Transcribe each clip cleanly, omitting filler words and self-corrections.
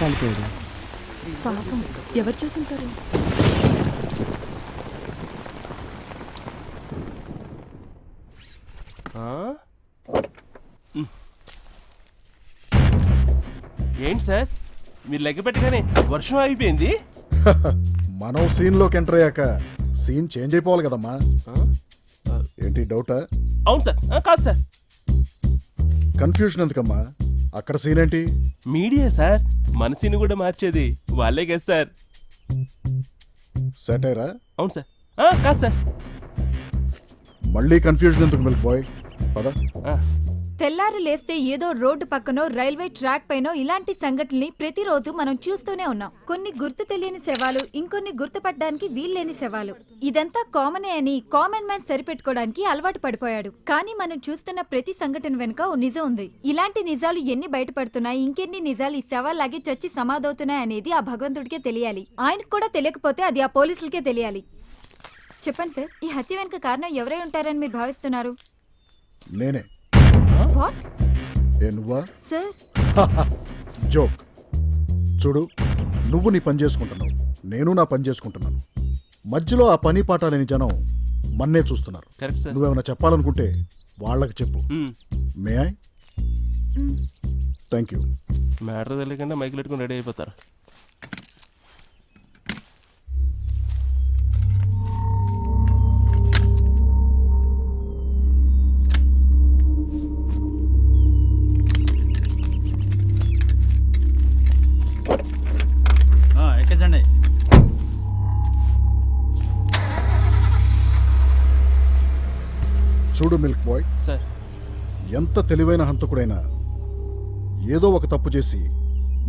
కాలిపోయాడు. పాపం ఎవరు చూసుంటారు? ఏంటి సార్ మీరు లెక్క పెట్టగానే వర్షం అయిపోయింది. మనం సీన్లోకి ఎంటర్ అయ్యాక సీన్ చేంజ్ అయిపోవాలి కదమ్మా. ఏంటి డౌటా? అవును సార్. కాదు సార్. కన్ఫ్యూజన్ ఎందుకమ్మా? అక్కడ సీన్ ఏంటి? మీడియా సార్, మన సీన్ కూడా మార్చేది వాళ్ళే కదా సార్. సెటైరా? అవును సార్. కాదు సార్. మళ్ళీ కన్ఫ్యూజన్ ఎందుకు మిల్క్ బాయ్? పద. తెల్లారు లేస్తే ఏదో రోడ్డు పక్కనో రైల్వే ట్రాక్ పైనో ఇలాంటి సంఘటనల్ని ప్రతిరోజు మనం చూస్తూనే ఉన్నాం. కొన్ని గుర్తు తెలియని శవాలు, ఇంకొన్ని గుర్తుపట్టడానికి వీల్లేని శవాలు. ఇదంతా కామనే అని కామన్ మ్యాన్ సరిపెట్టుకోవడానికి అలవాటు పడిపోయాడు. కానీ మనం చూస్తున్న ప్రతి సంఘటన వెనుక ఓ నిజం ఉంది. ఇలాంటి నిజాలు ఎన్ని బయటపడుతున్నాయి, ఇంకెన్ని నిజాలు ఈ శవాల్లాగే చచ్చి సమాధవుతున్నాయి అనేది ఆ భగవంతుడికే తెలియాలి. ఆయనకు కూడా తెలియకపోతే అది ఆ పోలీసులకే తెలియాలి. చెప్పండి సార్, ఈ హత్య వెనుక కారణం ఎవరై ఉంటారని మీరు భావిస్తున్నారు? నేనే. వాట్? ఏ నువ్వా? Sir joke. చూడు, నువ్వు నీ పని చేసుకుంటున్నావు, నేను నా పని చేసుకుంటున్నాను. మధ్యలో ఆ పని పాట లేని జనం మన్నే చూస్తున్నారు. నువ్వేమైనా చెప్పాలనుకుంటే వాళ్ళకి చెప్పు. May I? Thank you. Matter తెలియకుండా మైకులు పెట్టుకుని రెడీ అయిపోతారు. ఎక్కించండి. చూడు మిల్క్ బాయ్ సార్, ఎంత తెలివైన హంతకుడైనా ఏదో ఒక తప్పు చేసి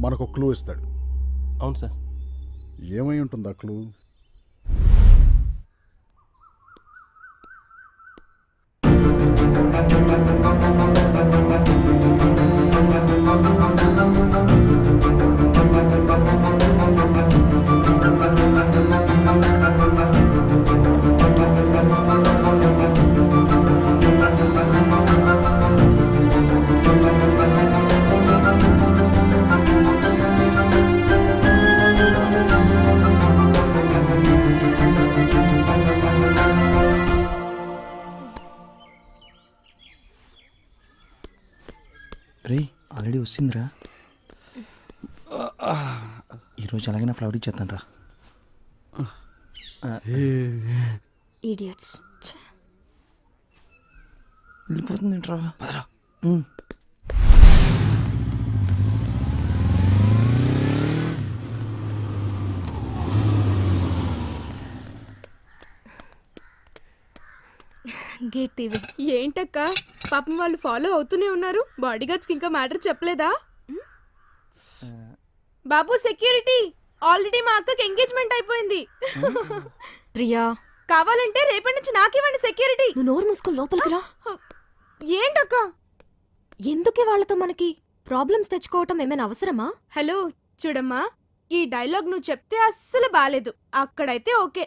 మనకు క్లూ ఇస్తాడు. అవును సార్. ఏమై ఉంటుంది ఆ క్లూ? రే, ఆల్రెడీ వస్తుందిరా. ఈరోజు అలాగే ఫ్లవర్ ఇచ్చేస్తాను రా. ఇడియట్స్. వెళ్ళిపోతుంది రా. Gate TV. ఏంటక్క పాపం వాళ్ళు ఫాలో అవుతూనే ఉన్నారు. బాడీ గార్డ్స్ ఇంకా మ్యాటర్ చెప్పలేదా? బాబు సెక్యూరిటీ, ఆల్రెడీ మా అక్కకి ఎంగేజ్మెంట్ అయిపోయింది. ప్రియా, కావాలంటే రేపటి నుంచి నాకివ్వండి సెక్యూరిటీ. నువ్వు నోరు మూసుకొని లోపలికి రా. ఏంటక్క? ఎందుకే వాళ్ళతో మనకి ప్రాబ్లమ్స్ తెచ్చుకోవటం ఏమైనా అవసరమా? హలో చూడమ్మా, ఈ డైలాగ్ నువ్వు చెప్తే అస్సలు బాలేదు. అక్కడైతే ఓకే.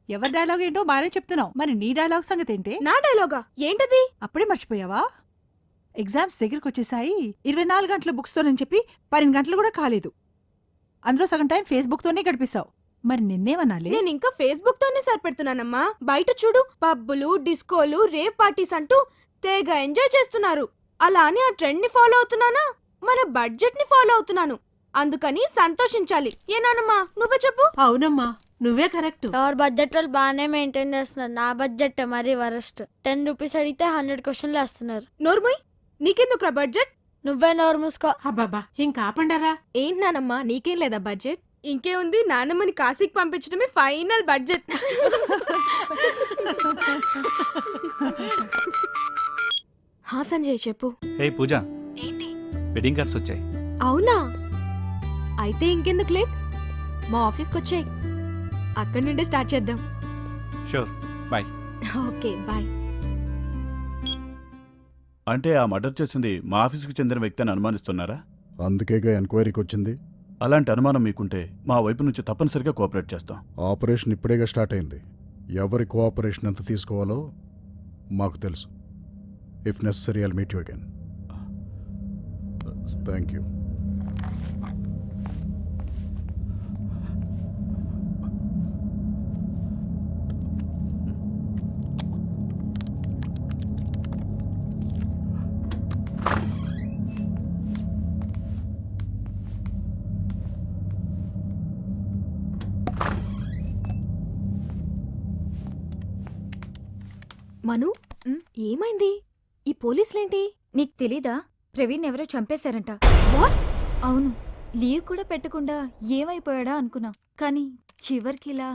ఎవరి డైలాగ్ ఏంటో బాగానే చెప్తున్నావు, మరి నీ డైలాగ్ సంగతి ఏంటి? నా డైలాగా? ఏంటది? అప్పుడే మర్చిపోయావా? ఎగ్జామ్స్ దగ్గరకు వచ్చేసాయి. 24 గంటల బుక్స్తోనని చెప్పి 12 గంటలు కూడా కాలేదు. అందులో సగం టైం ఫేస్బుక్తోనే గడిపిస్తావు. మరి నిన్నేమనాలి? నేను ఇంకా ఫేస్బుక్ తోనే సరిపెడుతున్నానమ్మా. బయట చూడు, పబ్బులు, డిస్కోలు, రేవ్ పార్టీస్ అంటూ తెగ ఎంజాయ్ చేస్తున్నారు. అలా అని ఆ ట్రెండ్ ని ఫాలో అవుతున్నానా? మన బడ్జెట్ ని ఫాలో అవుతున్నాను. అందుకని సంతోషించాలి. ఏనానమ్మా, నువ్వే చెప్పు. అవునమ్మా, నువ్వే కరెక్ట్. ఎవరు బడ్జెట్ వాళ్ళు బాగానే మెయింటైన్ చేస్తున్నారు. నా బడ్జెట్ మరీ వరస్ట్. 10 రూపీస్ అడిగితే 100 క్వశ్చన్లు వేస్తున్నారు. నోర్ముయ్, నీకెందుకురా బడ్జెట్? నువ్వే నోరు మూసుకో. అబ్బాబా, ఇంకా ఆపండారా. ఏంటి నానమ్మా, నీకేం లేదా బడ్జెట్? ఇంకేముంది, నాన్నమ్మని కాశీకి పంపించడమే ఫైనల్ బడ్జెట్. హా సంజయ్ చెప్పు. హే పూజ, ఏంటి? వెడ్డింగ్ కార్డ్స్ వచ్చాయి. అవునా? అయితే ఇంకెందుకు లేట్, మా ఆఫీస్కి వచ్చాయి. అక్కడి నుండే స్టార్ట్ చేద్దాం. Sure, bye. Okay bye. అంటే ఆ మర్డర్ చేసింది మా ఆఫీసుకు చెందిన వ్యక్తి అని అనుమానిస్తున్నారా? అందుకేగా ఎంక్వైరీకి వచ్చింది. అలాంటి అనుమానం మీకుంటే మా వైపు నుంచి తప్పనిసరిగా కోఆపరేట్ చేస్తాం. ఆపరేషన్ ఇప్పుడేగా స్టార్ట్ అయింది. ఎవరి కోఆపరేషన్ ఎంత తీసుకోవాలో మాకు తెలుసు. If necessary I'll meet you again. Thank you. Manu ఏమైంది? ఈ పోలీసులేంటి? నీకు తెలీదా? ప్రవీణ్ ఎవరో చంపేశారంట. అవును, లీవ్ కూడా పెట్టకుండా ఏమైపోయాడా అనుకున్నా, కానీ చివర్కిలా.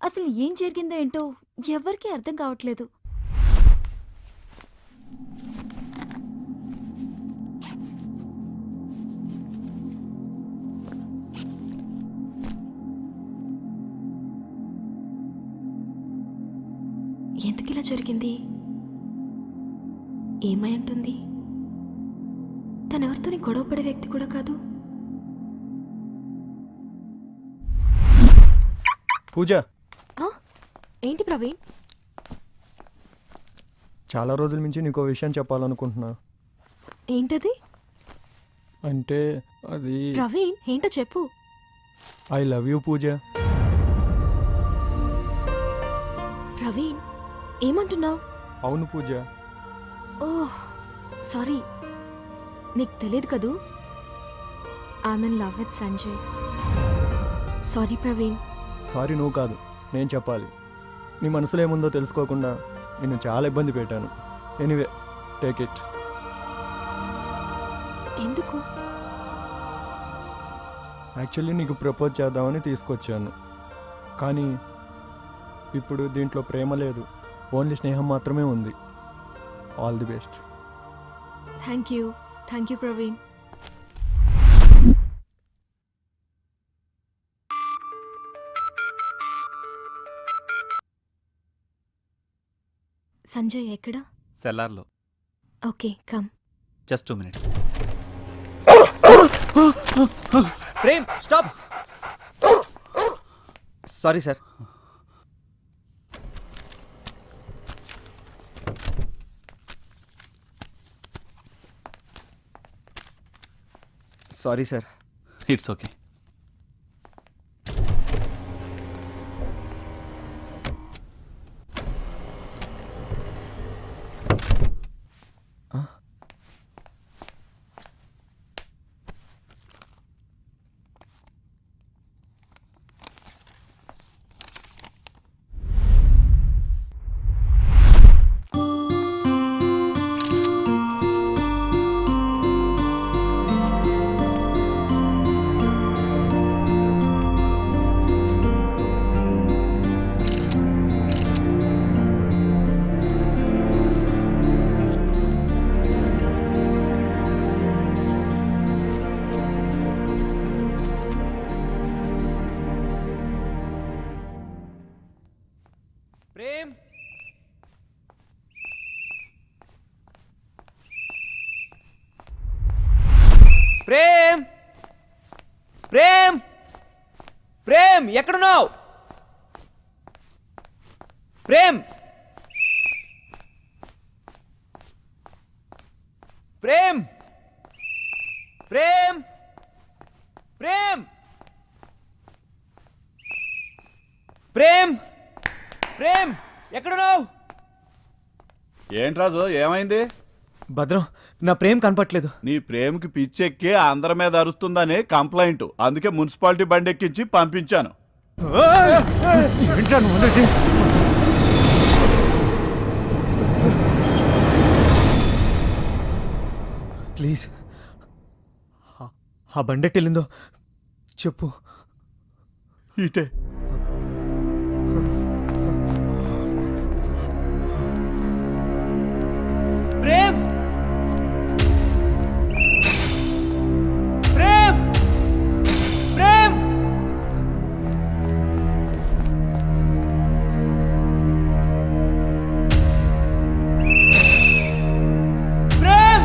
అసలు ఏం జరిగిందో ఏంటో ఎవరికీ అర్థం కావట్లేదు. ఎందుకిలా జరిగింది? ఏమై ఉంటుంది? తనెవరితోని గొడవపడే వ్యక్తి కూడా కాదు. పూజ, ఏంటి ప్రవీణ్? చాలా రోజుల నుంచి నీకో విషయం చెప్పాలనుకుంటున్నా. ఏంటది? అంటే అది ప్రవీణ్ ఏంటో చెప్పు. ఐ లవ్ యూ పూజ. ప్రవీణ్ ఏమంటున్నావు? అవును పూజ. ఓహ్ సారీ, నీకు తెలియదు కదూ, I'm in love with Sanjay. Sorry Praveen. Sorry నువ్వు కాదు, నేను చెప్పాలి. నీ మనసులో ఏముందో తెలుసుకోకుండా నిన్ను చాలా ఇబ్బంది పెట్టాను. Anyway, take it. ఎందుకు? యాక్చువల్లీ నీకు ప్రపోజ్ చేద్దామని తీసుకొచ్చాను, కానీ ఇప్పుడు దీంట్లో ప్రేమ లేదు, ఓన్లీ స్నేహం మాత్రమే ఉంది. All the best. Thank you Praveen. Sanjay ఎక్కడ? సెల్లార్లో. Okay come. Just 2 minutes. Prem stop. Sorry sir. Sorry sir. It's okay. Prem Prem Prem Prem ఎక్కడున్నావు? ప్రేమ్ ప్రేమ్ ప్రేమ్ ప్రేమ్ ప్రేమ్ ప్రేమ్ ఎక్కడున్నావు? ఏంటి రాజు, ఏమైంది? భద్రం, నా ప్రేమ్ కనపట్లేదు. నీ ప్రేమకి పిచ్చెక్కి అందరి మీద అరుస్తుందని కంప్లైంట్, అందుకే మున్సిపాలిటీ బండి ఎక్కించి పంపించాను. ప్లీజ్, ఆ బండెట్ వెళ్ళిందో చెప్పు. ఇటే ప్రేమ్ ప్రేమ్ ప్రేమ్ ప్రేమ్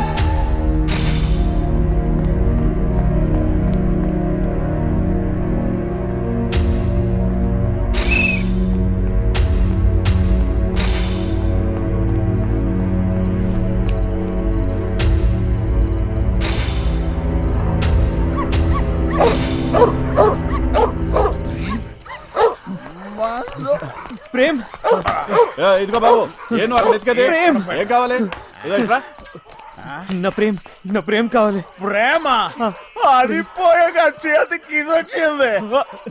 ప్రేమ్ ఇదిగో బాబు, ఏను అక్కడ ఎత్తుకది. ప్రేమ్! ఏం కావాలి? ఇదో ఇట్రా. నా ప్రేమ్ కావాలి. ప్రేమ అది పోయాక చేతికి ఇది వచ్చింది.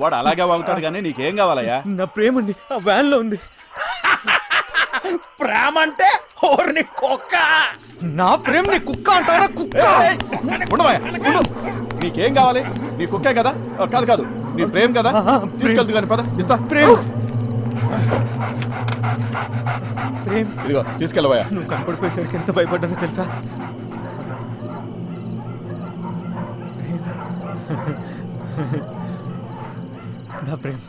వాడు అలాగే వాగుతాడు, కానీ నీకేం కావాలయ్యా? నా ప్రేమ అండి ఆ వ్యాన్ లో ఉంది. ప్రేమ అంటే ఓర్ని కుక్క. నా ప్రేమ నీ కుక్క అంటారా? కుక్క. ఉండవయ్యా, ఉండు. నీకేం కావాలి? నీ కుక్కే కదా? కాదు కాదు, నీ ప్రేమ కదా? తీసుకెళ్తు కానీ పద, ఇస్తా. ప్రేమ్ ప్రేమ్ ఇదిగో తీసుకెళ్ళవయ్యా. నువ్వు కనపడిపోయేసరికి ఎంత భయపడ్డానో తెలుసా? దా ప్రేమ్,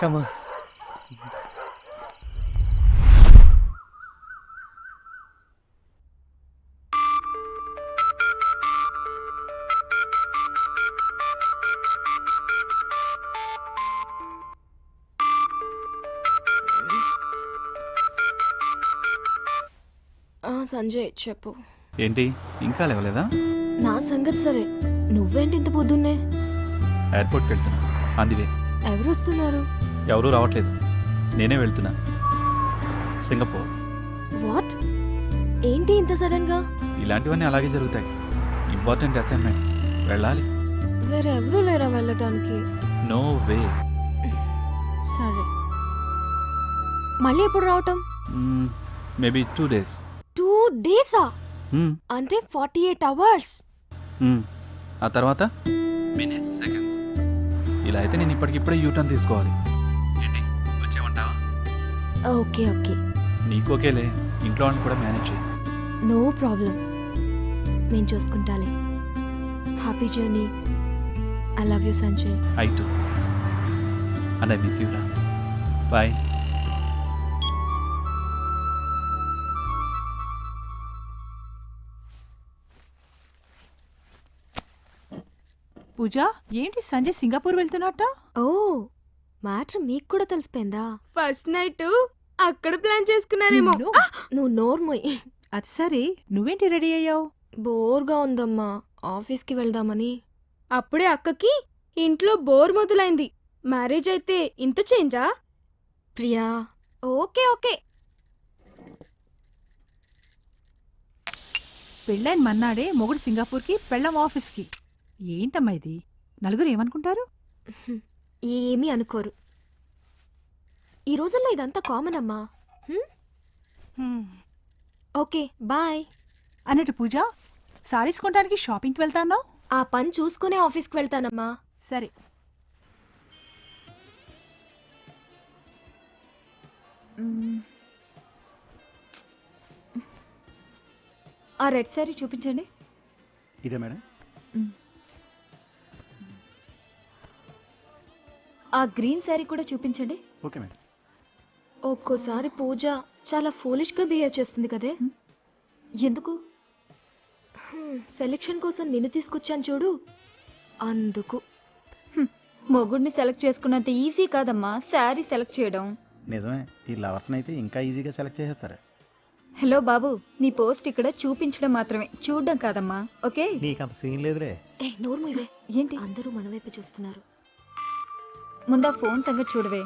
కమాన్. సంజయ్ చెప్పు. ఏంటి ఇంకా లేవలేదా? నా సంగతి సరే, నువ్వేంటి ఇంత పొద్దున్నే? ఎయిర్పోర్ట్కి వెళ్తున్నా, అందువే. ఎవరు వస్తున్నారు? ఎవరూ రావట్లేదు, నేనే వెళ్తున్నా. సింగపూర్. వాట్? ఏంటి ఇంత సడన్ గా? ఇలాంటివన్నీ అలాగే జరుగుతాయి. ఇంపార్టెంట్ అసైన్మెంట్, వెళ్ళాలి. వేరే ఎవరూ లేరా వెళ్ళటానికి? No way. సరే, మళ్ళీ ఎప్పుడు రావటం? Maybe 2 days. 2 days? అంటే 48 hours. ఆ తర్వాత మినిట్స్, సెకండ్స్. ఇలా అయితే నేను ఇప్పటికిప్పుడే యూటర్న్ తీసుకోవాలి. ఏంటి వచ్చేమంటావా? ఓకే ఓకే, నీకు ఓకేలే, ఇంట్లో వాళ్ళని కూడా మేనేజ్ చేయి. నో ప్రాబ్లం, నేను చూసుకుంటాలే. Happy journey. I love you Sanjay. I too. And I miss you, Ra. Bye. Pooja, ఏంటి సంజయ్ సింగపూర్ వెళ్తున్నట్ట? ఓ, మ్యాటర్ మీకు కూడా తెలిసిపోయిందా? ఫస్ట్ నైట్ అక్కడ ప్లాన్ చేసుకున్నారేమో. నిన్ను? నువ్వు నోర్మోయ్. అది సరే, నువ్వేంటి రెడీ అయ్యావు? బోర్గా ఉందమ్మా, ఆఫీస్కి వెళ్దామని. అప్పుడే అక్కకి ఇంట్లో బోర్ మొదలైంది. మ్యారేజ్ అయితే ఇంత చేంజా? Priya, okay okay. పెళ్ళైన మన్నాడే మొగుడు సింగపూర్కి, పెళ్ళం ఆఫీస్కి. ఏంటమ్మా ఇది? నలుగురు ఏమనుకుంటారు? ఏమీ అనుకోరు. ఈ రోజుల్లో ఇదంతా కామన్ అమ్మా. Okay bye. అన్నట్టు పూజ, సారీస్ కొనడానికి షాపింగ్కి వెళ్తాను. ఆ పని చూసుకునే ఆఫీస్కి వెళ్తానమ్మా. సరే. ఆ రెడ్ సారీ చూపించండి. ఇదే మేడం. ఆ గ్రీన్ సారీ కూడా చూపించండి. Okay madam. ఒక్కోసారి పూజ చాలా ఫూలిష్గా బిహేవ్ చేస్తుంది కదే. ఎందుకు? సెలెక్షన్ కోసం నిన్ను తీసుకొచ్చాను చూడు, అందుకు. మొగుడిని సెలెక్ట్ చేసుకున్నంత ఈజీ కాదమ్మా శారీ సెలెక్ట్ చేయడం. నిజమే, ఈ లవర్స్ని అయితే ఇంకా ఈజీగా సెలెక్ట్ చేసేస్తారు. హలో బాబు, నీ పోస్ట్ ఇక్కడ చూపించడం మాత్రమే, చూడడం కాదమ్మా. ఓకే? నీకు అంత సీన్ లేదురే. ఏ నోర్మూవే, ఏంటి అందరూ మన వైపు చూస్తున్నారు. ముందా ఫోన్ సంగతి చూడవే.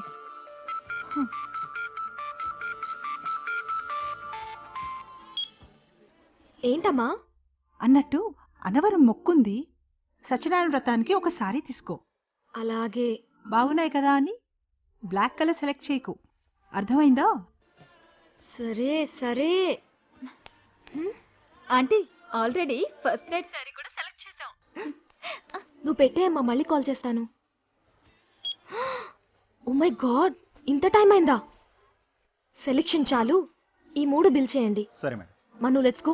ఏంటమ్మా? అన్నట్టు అనవరం మొక్కుంది, సత్యనారాయణ వ్రతానికి ఒక సారీ తీసుకో. అలాగే. బాగున్నాయి కదా అని బ్లాక్ కలర్ సెలెక్ట్ చేయకు, అర్థమైందా? సరే సరే. Aunty, already first night sorry కూడా సెలెక్ట్ చేసాం. నువ్వు పెట్టే అమ్మా, మళ్ళీ కాల్ చేస్తాను. ఓ మై గాడ్, ఇంత టైం అయిందా? సెలెక్షన్ చాలు, ఈ 3 బిల్ చేయండి. సరే madam. Manu let's go.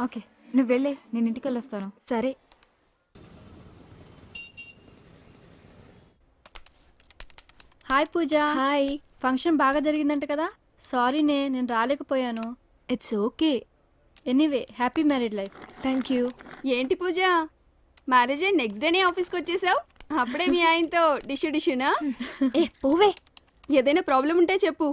Okay, నువ్వు వెళ్ళే, నేను ఇంటికి వెళ్ళొస్తాను. సరే. హాయ్ పూజ. హాయ్. ఫంక్షన్ బాగా జరిగిందంట కదా? సారీ నేను రాలేకపోయాను. It's okay. Anyway, happy married life. Thank you. ఏంటి పూజ, మ్యారేజ్ అయ్యి నెక్స్ట్ డేనే ఆఫీస్కి వచ్చేసావు? అప్పుడే మీ ఆయనతో డిష్యూనా? ఏ పోవే. ఏదైనా ప్రాబ్లం ఉంటే చెప్పు,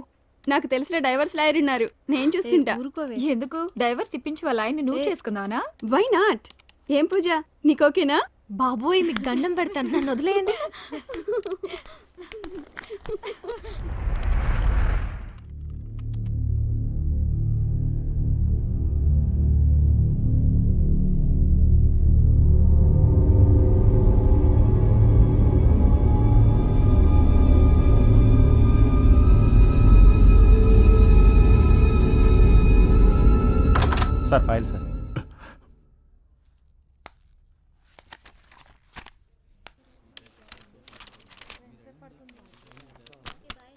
నాకు తెలిసిన డైవర్స్ లాయర్ ఉన్నారు, నేను చూసుకుంటా. ఊరుకోవే. ఎందుకు డైవర్స్ ఇప్పించి వాళ్ళ ఆయన్ని నువ్వు చేసుకుందావనా? Why not? ఏం పూజ, నీకు ఓకేనా? బాబోయ్, మీకు దండం పెడతాను, నన్ను వదిలేయండి. Sir file sir. Bye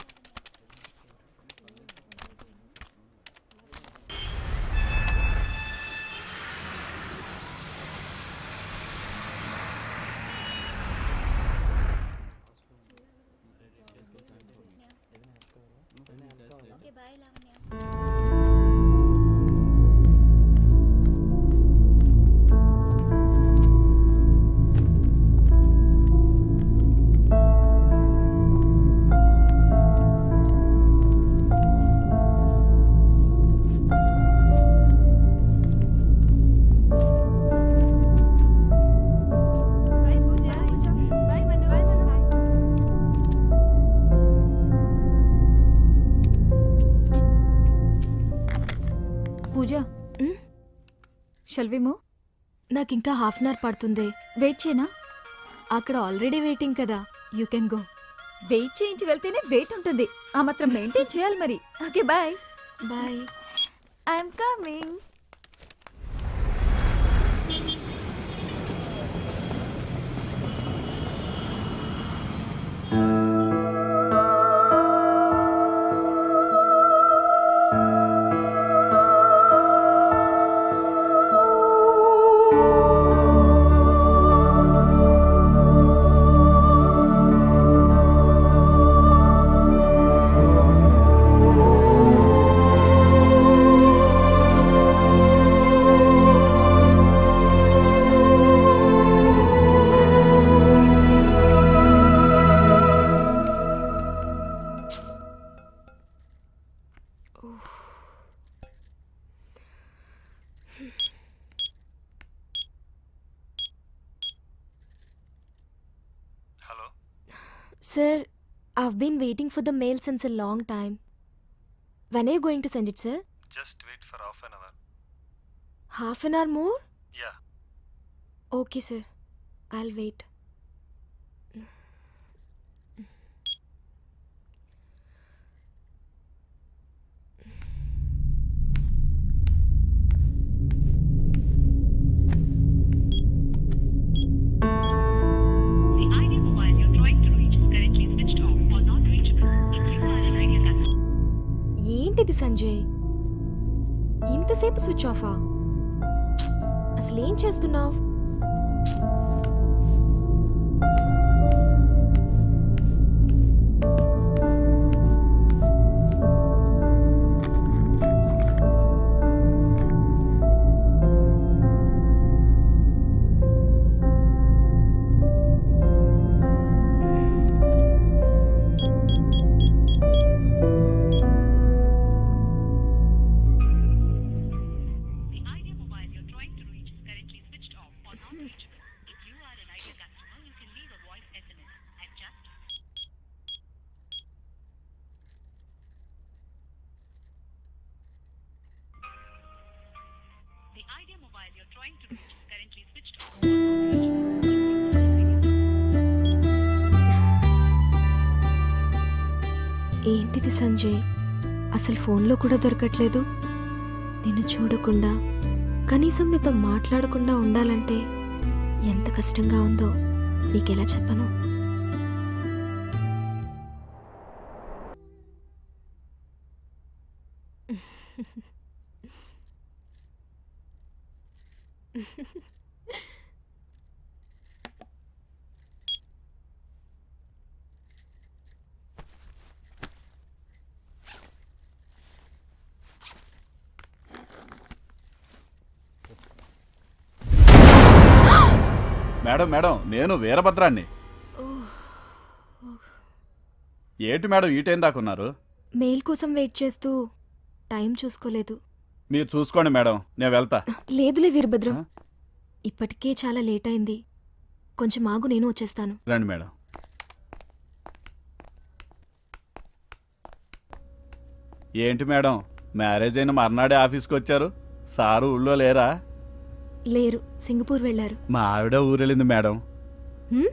Puja. Bye Manu. Puja shall we move? నాకు ఇంకా హాఫ్ అన్ అవర్ పడుతుంది. వెయిట్ చేయనా? అక్కడ ఆల్రెడీ వెయిటింగ్ కదా, యూ కెన్ గో. వెయిట్ చేయించి వెళ్తేనే వెయిట్ ఉంటుంది. ఆ మాత్రం మెయింటైన్ చేయాలి మరి. Okay bye. Bye. I'm coming. Hello Sir, I've been waiting for the mail since a long time. When are you going to send it, sir? Just wait for half an hour. Half an hour more? Yeah. Okay, sir. I'll wait. ఏంటిది సంజయ్, ఇంతసేపు switch ఆఫా? అసలేం చేస్తున్నావు? ఏంటిది సంజయ్, అసలు ఫోన్లో కూడా దొరకట్లేదు. నిన్ను చూడకుండా, కనీసం నీతో మాట్లాడకుండా ఉండాలంటే ఎంత కష్టంగా ఉందో నీకెలా చెప్పను. మేడం మేడం, నేను వీరభద్రాన్ని. ఏంటి మేడం ఈ టైం దాకున్నారు? మెయిల్ కోసం వెయిట్ చేస్తూ టైం చూసుకోలేదు. మీరు చూసుకోండి మేడం, నేను వెళ్తా. లేదులే వీరభద్రం, ఇప్పటికే చాలా లేట్ అయింది. కొంచెం ఆగు, నేను వచ్చేస్తాను. రండి మేడం. ఏంటి మేడం, మ్యారేజ్ అయిన మర్నాడే ఆఫీస్కి వచ్చారు? సారు ఊళ్ళో లేరా? లేరు, సింగపూర్ వెళ్ళారు. మా ఆవిడ ఊరెళ్ళింది మేడం. హ్మ్?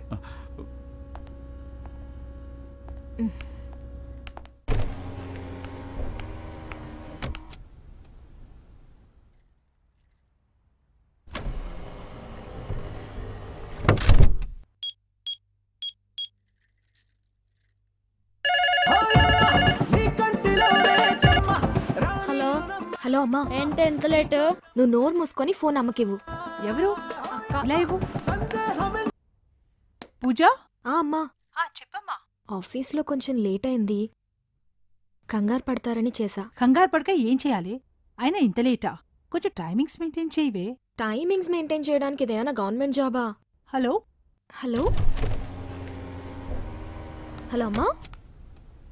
హలో అమ్మా, ఏంటి ఎంత లేటు? నువ్వు నోరు మూసుకొని ఫోన్ అమ్మకివ్వు. ఎవరు అక్క ఇలా ఇవ్వు. పూజ అమ్మా, చెప్పమ్మా. ఆఫీస్లో కొంచెం లేట్ అయింది, కంగారు పడతారని చేశా. కంగారు పడక ఏం చేయాలి? అయినా ఇంత లేటా? కొంచెం టైమింగ్స్ మెయింటైన్ చేయవే. టైమింగ్స్ మెయింటైన్ చేయడానికి ఇదేమైనా గవర్నమెంట్ జాబా? హలో హలో హలో అమ్మా.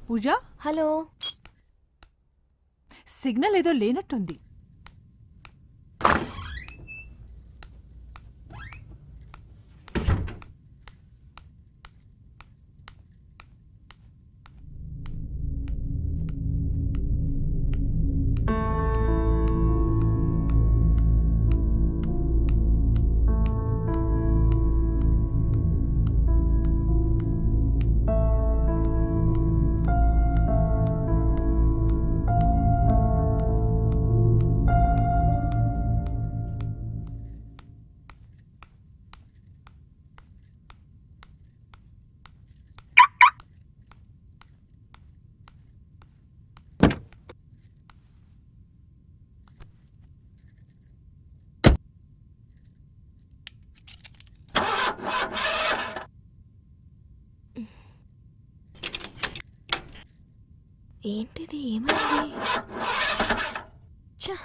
పూజ, హలో. సిగ్నల్ ఏదో లేనట్టుంది. ఏంటిది, ఏమైంది? ఛ!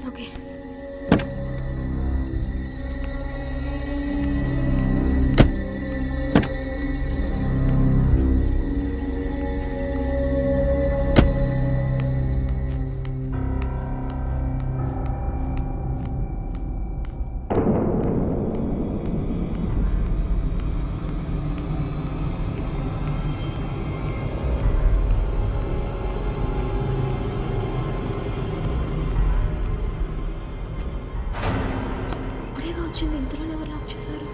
ఓకే. ఇప్పుడేగా వచ్చింది, ఇంతలోనే ఎవరు లాక్ చేశారు?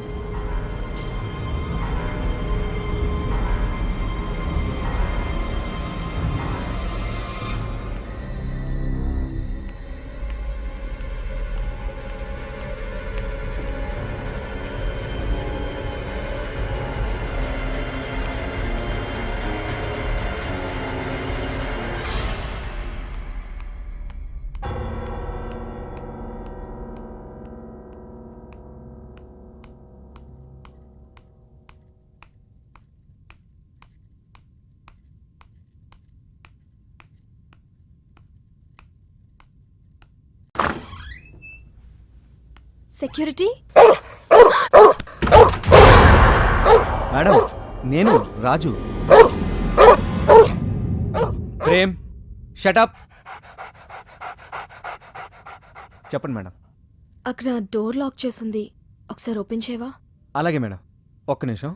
సెక్యూరిటీ, మేడం నేను రాజు. ప్రేమ్ షటప్. చెప్పండి మేడం. అక్కడ డోర్ లాక్ చేసింది, ఒకసారి ఓపెన్ చేయవా? అలాగే మేడం, ఒక్క నిమిషం.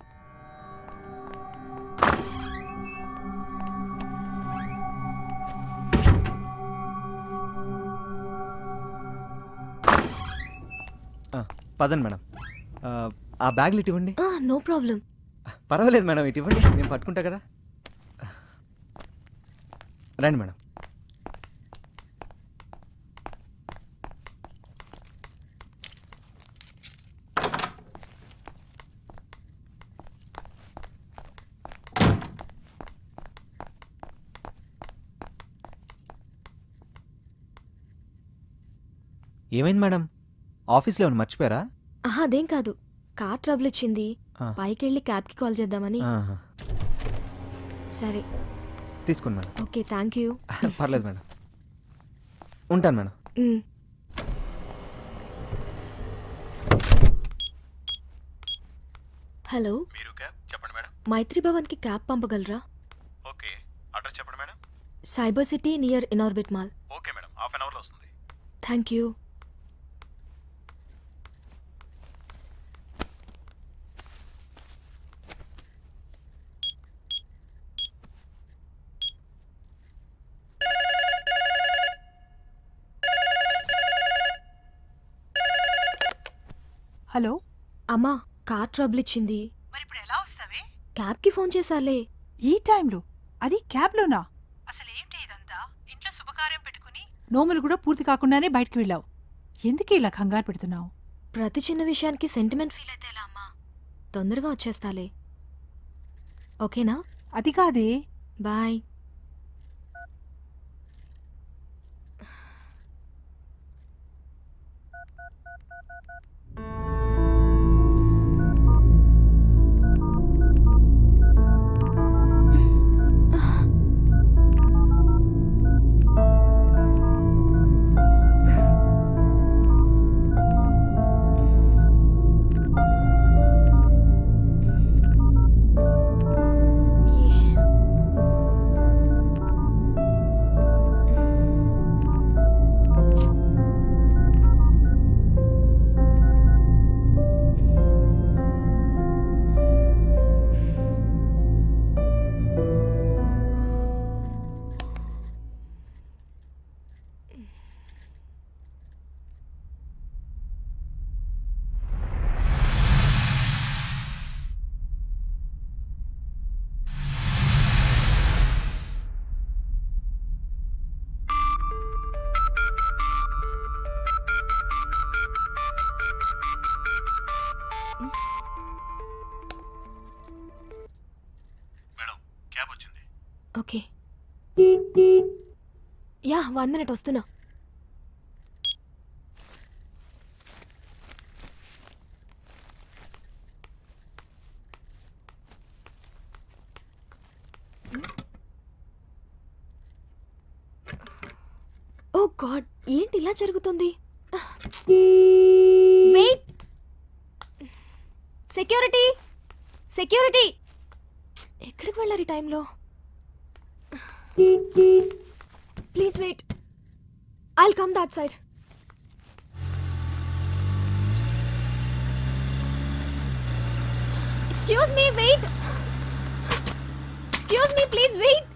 పదండి మేడం. ఆ బ్యాగ్లు ఇటు ఇవ్వండి. No problem. పర్వాలేదు మేడం, ఇటు ఇవ్వండి, నేను పట్టుకుంటా కదా. రండి మేడం. ఏమైంది మేడం, ఆఫీస్లో ఏమైనా మర్చిపోయారా? అదేం కాదు, కార్ ట్రబుల్ ఇచ్చింది, పైకి వెళ్ళి క్యాబ్కి కాల్ చేద్దామని. సరే తీసుకోండి మేడం. Okay, thank you. పర్లేదు మేడం, ఉంటాను మేడం. హలో, మీరు క్యాబ్ చెప్పండి మేడం. మైత్రి భవన్కి క్యాబ్ పంపగలరా? ఓకే, అడ్రస్ చెప్పండి madam. Cyber city near Inorbit mall. Okay madam, half an అవర్లో వస్తుంది. Thank you. హలో అమ్మా, కార్ ట్రబుల్ ఇచ్చింది. మరి ఇప్పుడు ఎలా వస్తావే? క్యాబ్కి ఫోన్ చేశాలే. ఈ టైంలో అది క్యాబ్లోనా? అసలు ఏంటి ఇదంతా? ఇంట్లో శుభకార్యం పెట్టుకుని నోములు కూడా పూర్తి కాకుండానే బయటికి వెళ్ళావు. ఎందుకు ఇలా కంగారు పెడుతున్నావు? ప్రతి చిన్న విషయానికి సెంటిమెంట్ ఫీల్ అయితే ఎలా అమ్మా? తొందరగా వచ్చేస్తాలే. ఓకేనా? అది కాదే. బాయ్. మేడం క్యాబ్ వచ్చింది. ఓకే. యా 1 minute వస్తున్నా. ఓ గాడ్, ఏంటి ఇలా జరుగుతుంది? వెయిట్, సెక్యూరిటీ సెక్యూరిటీ, ఎక్కడికి వెళ్ళారు ఈ టైంలో? Please wait, I'll come that side. Excuse me, wait. Excuse me, please wait.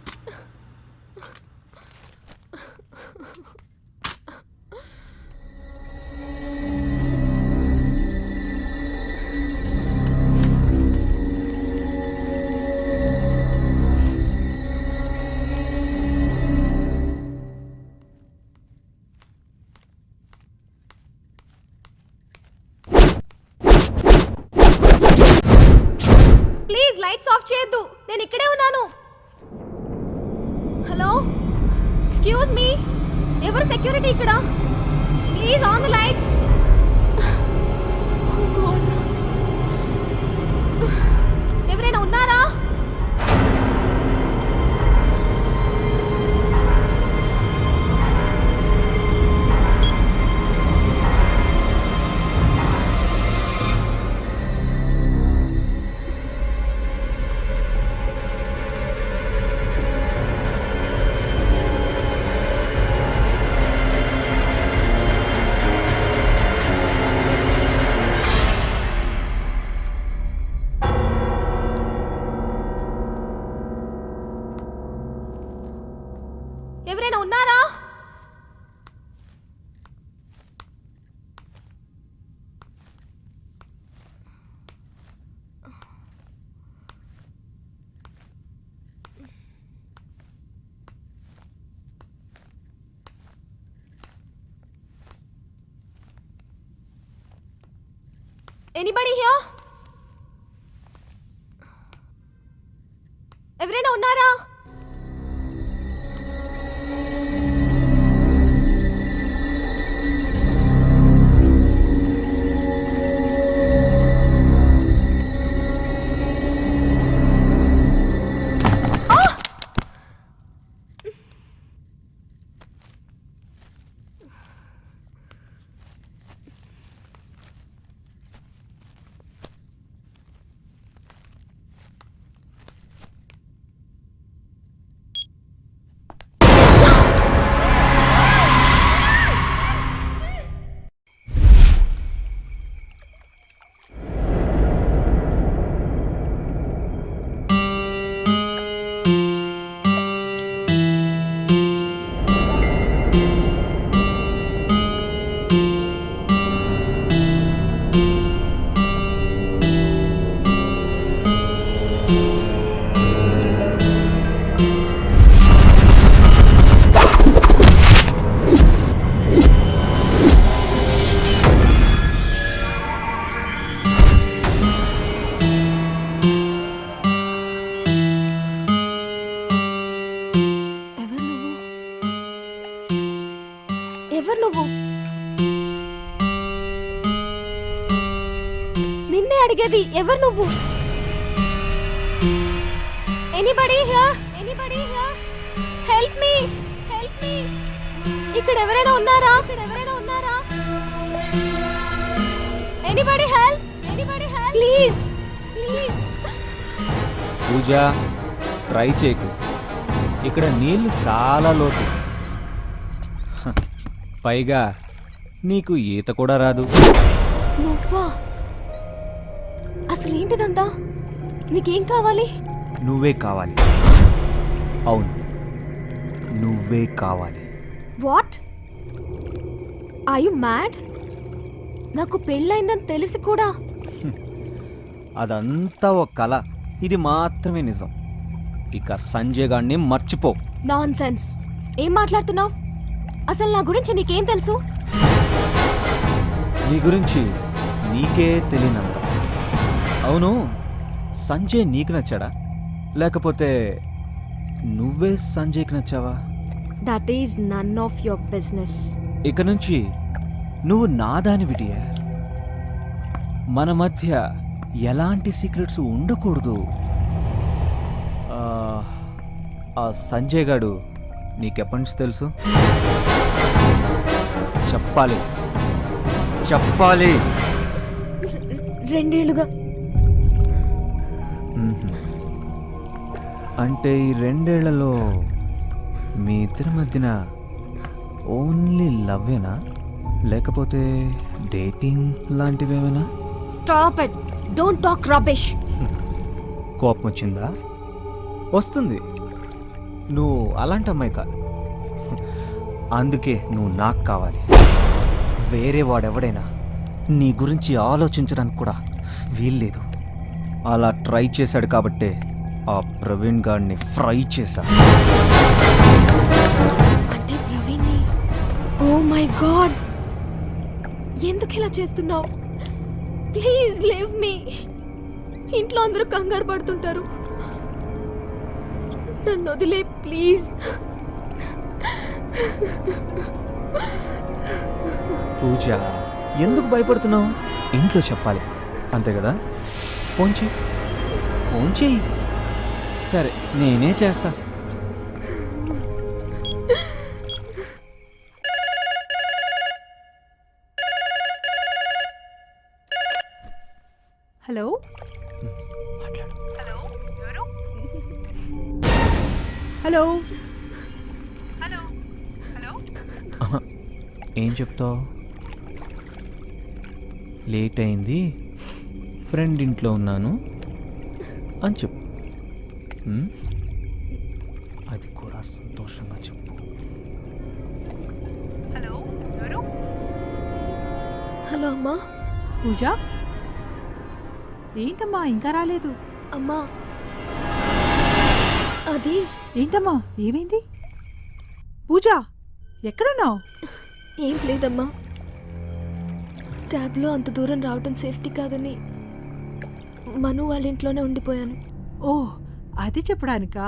Please lights off చేయొద్దు, నేను ఇక్కడే ఉన్నాను. హలో, ఎక్స్క్యూజ్ మీ, ఎవరు సెక్యూరిటీ ఇక్కడ? Please on the lights. ఎవరైనా ఉన్నారా? ఎవరైనా ఉన్నారా? Anybody here? ఎవరైనా ఉన్నారా? అడిగేది. ఎవరు నువ్వు? Anybody here? Anybody here? Help me, help me. ఇక్కడ ఎవరైనా ఉన్నారా? ఇక్కడ ఎవరైనా ఉన్నారా? Anybody help, anybody help, please please. Puja, try చేయకు. ఇక్కడ నీళ్లు చాలా లోతు. హ, పైగా నీకు ఈత కూడా రాదు. నువ్వా? అసలు ఏంటిదంతా? నీకేం కావాలి? నువ్వే కావాలి. అవును, నువ్వే కావాలి. వాట్? Are you mad? నాకు పెళ్ళైందని తెలిసి కూడా. అదంతా ఒక కళ. ఇది మాత్రమే నిజం. ఇక సంజయ్ గారిని మర్చిపో. Non sense. ఏం మాట్లాడుతున్నావు? అసలు నా గురించి నీకేం తెలుసు? నీ గురించి నీకే తెలియనంత. అవును, సంజయ్ నీకు నచ్చాడా, లేకపోతే నువ్వే సంజయ్కి నచ్చావా? That is none of your business. ఇక నుంచి నువ్వు నా దాని విడియా. మన మధ్య ఎలాంటి సీక్రెట్స్ ఉండకూడదు. ఆ సంజయ్ గాడు నీకెప్పటి నుంచి తెలుసు? చెప్పాలి, చెప్పాలి. 2 ఏళ్లుగా. అంటే ఈ 2 ఏళ్లలో మీ ఇద్దరి మధ్యన ఓన్లీ లవ్వేనా, లేకపోతే డేటింగ్ లాంటివేమైనా? Stop it. Don't talk rubbish. కోపం వచ్చిందా? వస్తుంది. నువ్వు అలాంటి అమ్మాయి కాదు. అందుకే నువ్వు నాకు కావాలి. వేరే వాడెవడైనా నీ గురించి ఆలోచించడానికి కూడా వీల్లేదు. అలా ట్రై చేశాడు కాబట్టే ఆ ప్రవీణ్ గారిని ఫ్రై చేశా. అంటే ప్రవీణ్ని? ఓ మై గాడ్, ఎందుకు ఇలా చేస్తున్నావు? Please leave me. ఇంట్లో అందరూ కంగారు పడుతుంటారు. నన్ను వదిలే ప్లీజ్. పూజ, ఎందుకు భయపడుతున్నావు? ఇంట్లో చెప్పాలి, అంతే కదా? ఫోన్ చెయ్యి, ఫోన్ చెయ్యి. సరే, నేనే చేస్తా. హలో మాట్లాడు. హలో, ఎవరు? Hello hello hello. ఏం చెప్తావు? లేట్ అయింది, ఫ్రెండ్ ఇంట్లో ఉన్నాను అని చెప్పు. అది కూడా సంతోషంగా చెప్పు. హలో, ఎవరు? హలో అమ్మా. పూజ, ఏంటమ్మా ఇంకా రాలేదు? అమ్మా, అది ఏంటమ్మా, ఏమైంది? పూజ, ఎక్కడున్నావు? ఏం లేదమ్మా. క్యాబ్లో అంత దూరం రావడం సేఫ్టీ కాదని మను వాళ్ళ ఇంట్లోనే ఉండిపోయాను. ఓ, అది చెప్పడానికా?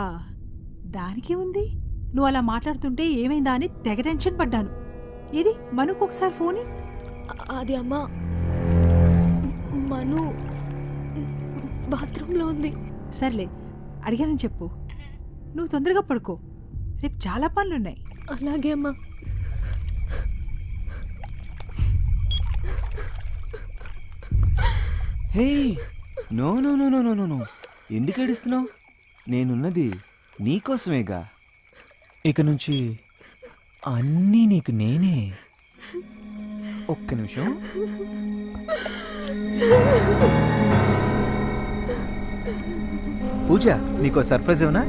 దానికి ఉంది. నువ్వు అలా మాట్లాడుతుంటే ఏమైందా అని తెగ టెన్షన్ పడ్డాను. ఏది మనుకు ఒకసారి ఫోన్ ఇ. అది అమ్మా, మను బాత్రూంలో ఉంది. సర్లే, అడిగానని చెప్పు. నువ్వు తొందరగా పడుకో, రేపు చాలా పనులున్నాయి. అలాగే అమ్మా. Hey, no no no no no no no, ఎందుకు ఏడుస్తున్నావు? నేనున్నది నీకోసమేగా. ఇక నుంచి అన్నీ నీకు నేనే. ఒక్క నిమిషం. పూజ, నీకో సర్ప్రైజ్ ఏమన్నా?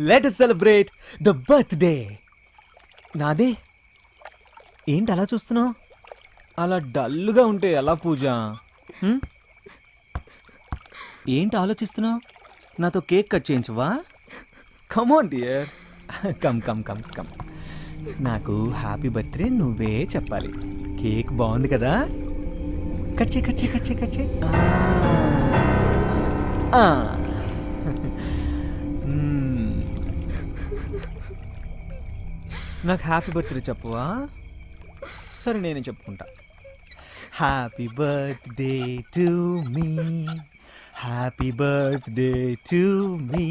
Let us celebrate the birthday. నాదే. ఏంటి అలా చూస్తున్నావు? అలా డల్గా ఉంటే ఎలా పూజ? ఏంటి ఆలోచిస్తున్నావు? నాతో కేక్ కట్ చేయించవా? Come on dear, come come come come. నాకు హ్యాపీ బర్త్డే నువ్వే చెప్పాలి. కేక్ బాగుంది కదా? కట్ చేయి కట్ చేయి కట్ చేయి కట్ చేయి. నాకు హ్యాపీ బర్త్డే చెప్పువా? సరే నేనే చెప్పుకుంటా. Happy birthday to me, happy birthday to me.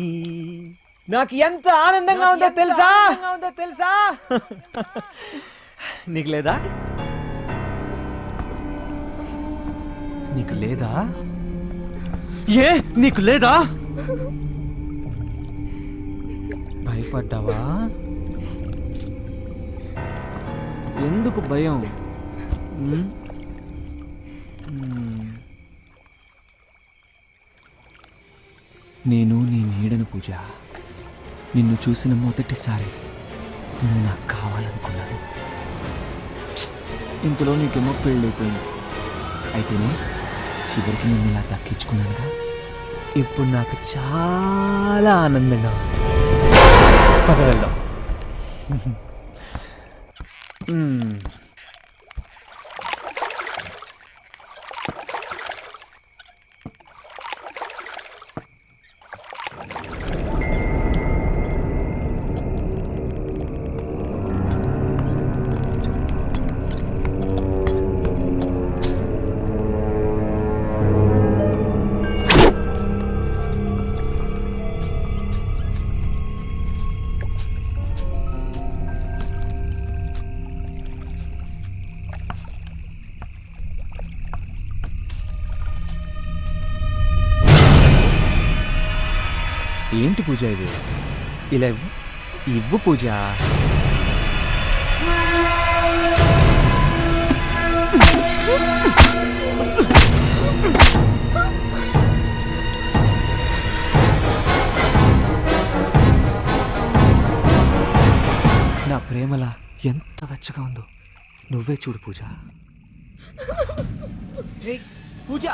నాకు ఎంత ఆనందంగా ఉందో తెలుసా? నీకు లేదా? నీకు లేదా? ఏ నీకు లేదా? భయపడ్డావా? ఎందుకు భయం? నేను నీ నీడను పూజ. నిన్ను చూసిన మొదటిసారి నువ్వు నాకు కావాలనుకున్నాను. ఇంతలో నీకేమో పెళ్ళైపోయింది. అయితేనే చివరికి నిన్ను ఇలా దక్కించుకున్నానుగా. ఇప్పుడు నాకు చాలా ఆనందంగా ఉంది. పద వెళ్దాం. ఏంటి పూజ ఇది? ఇలా ఇవ్వు పూజ. నా ప్రేమలా ఎంత వెచ్చగా ఉందో నువ్వే చూడు పూజ. పూజ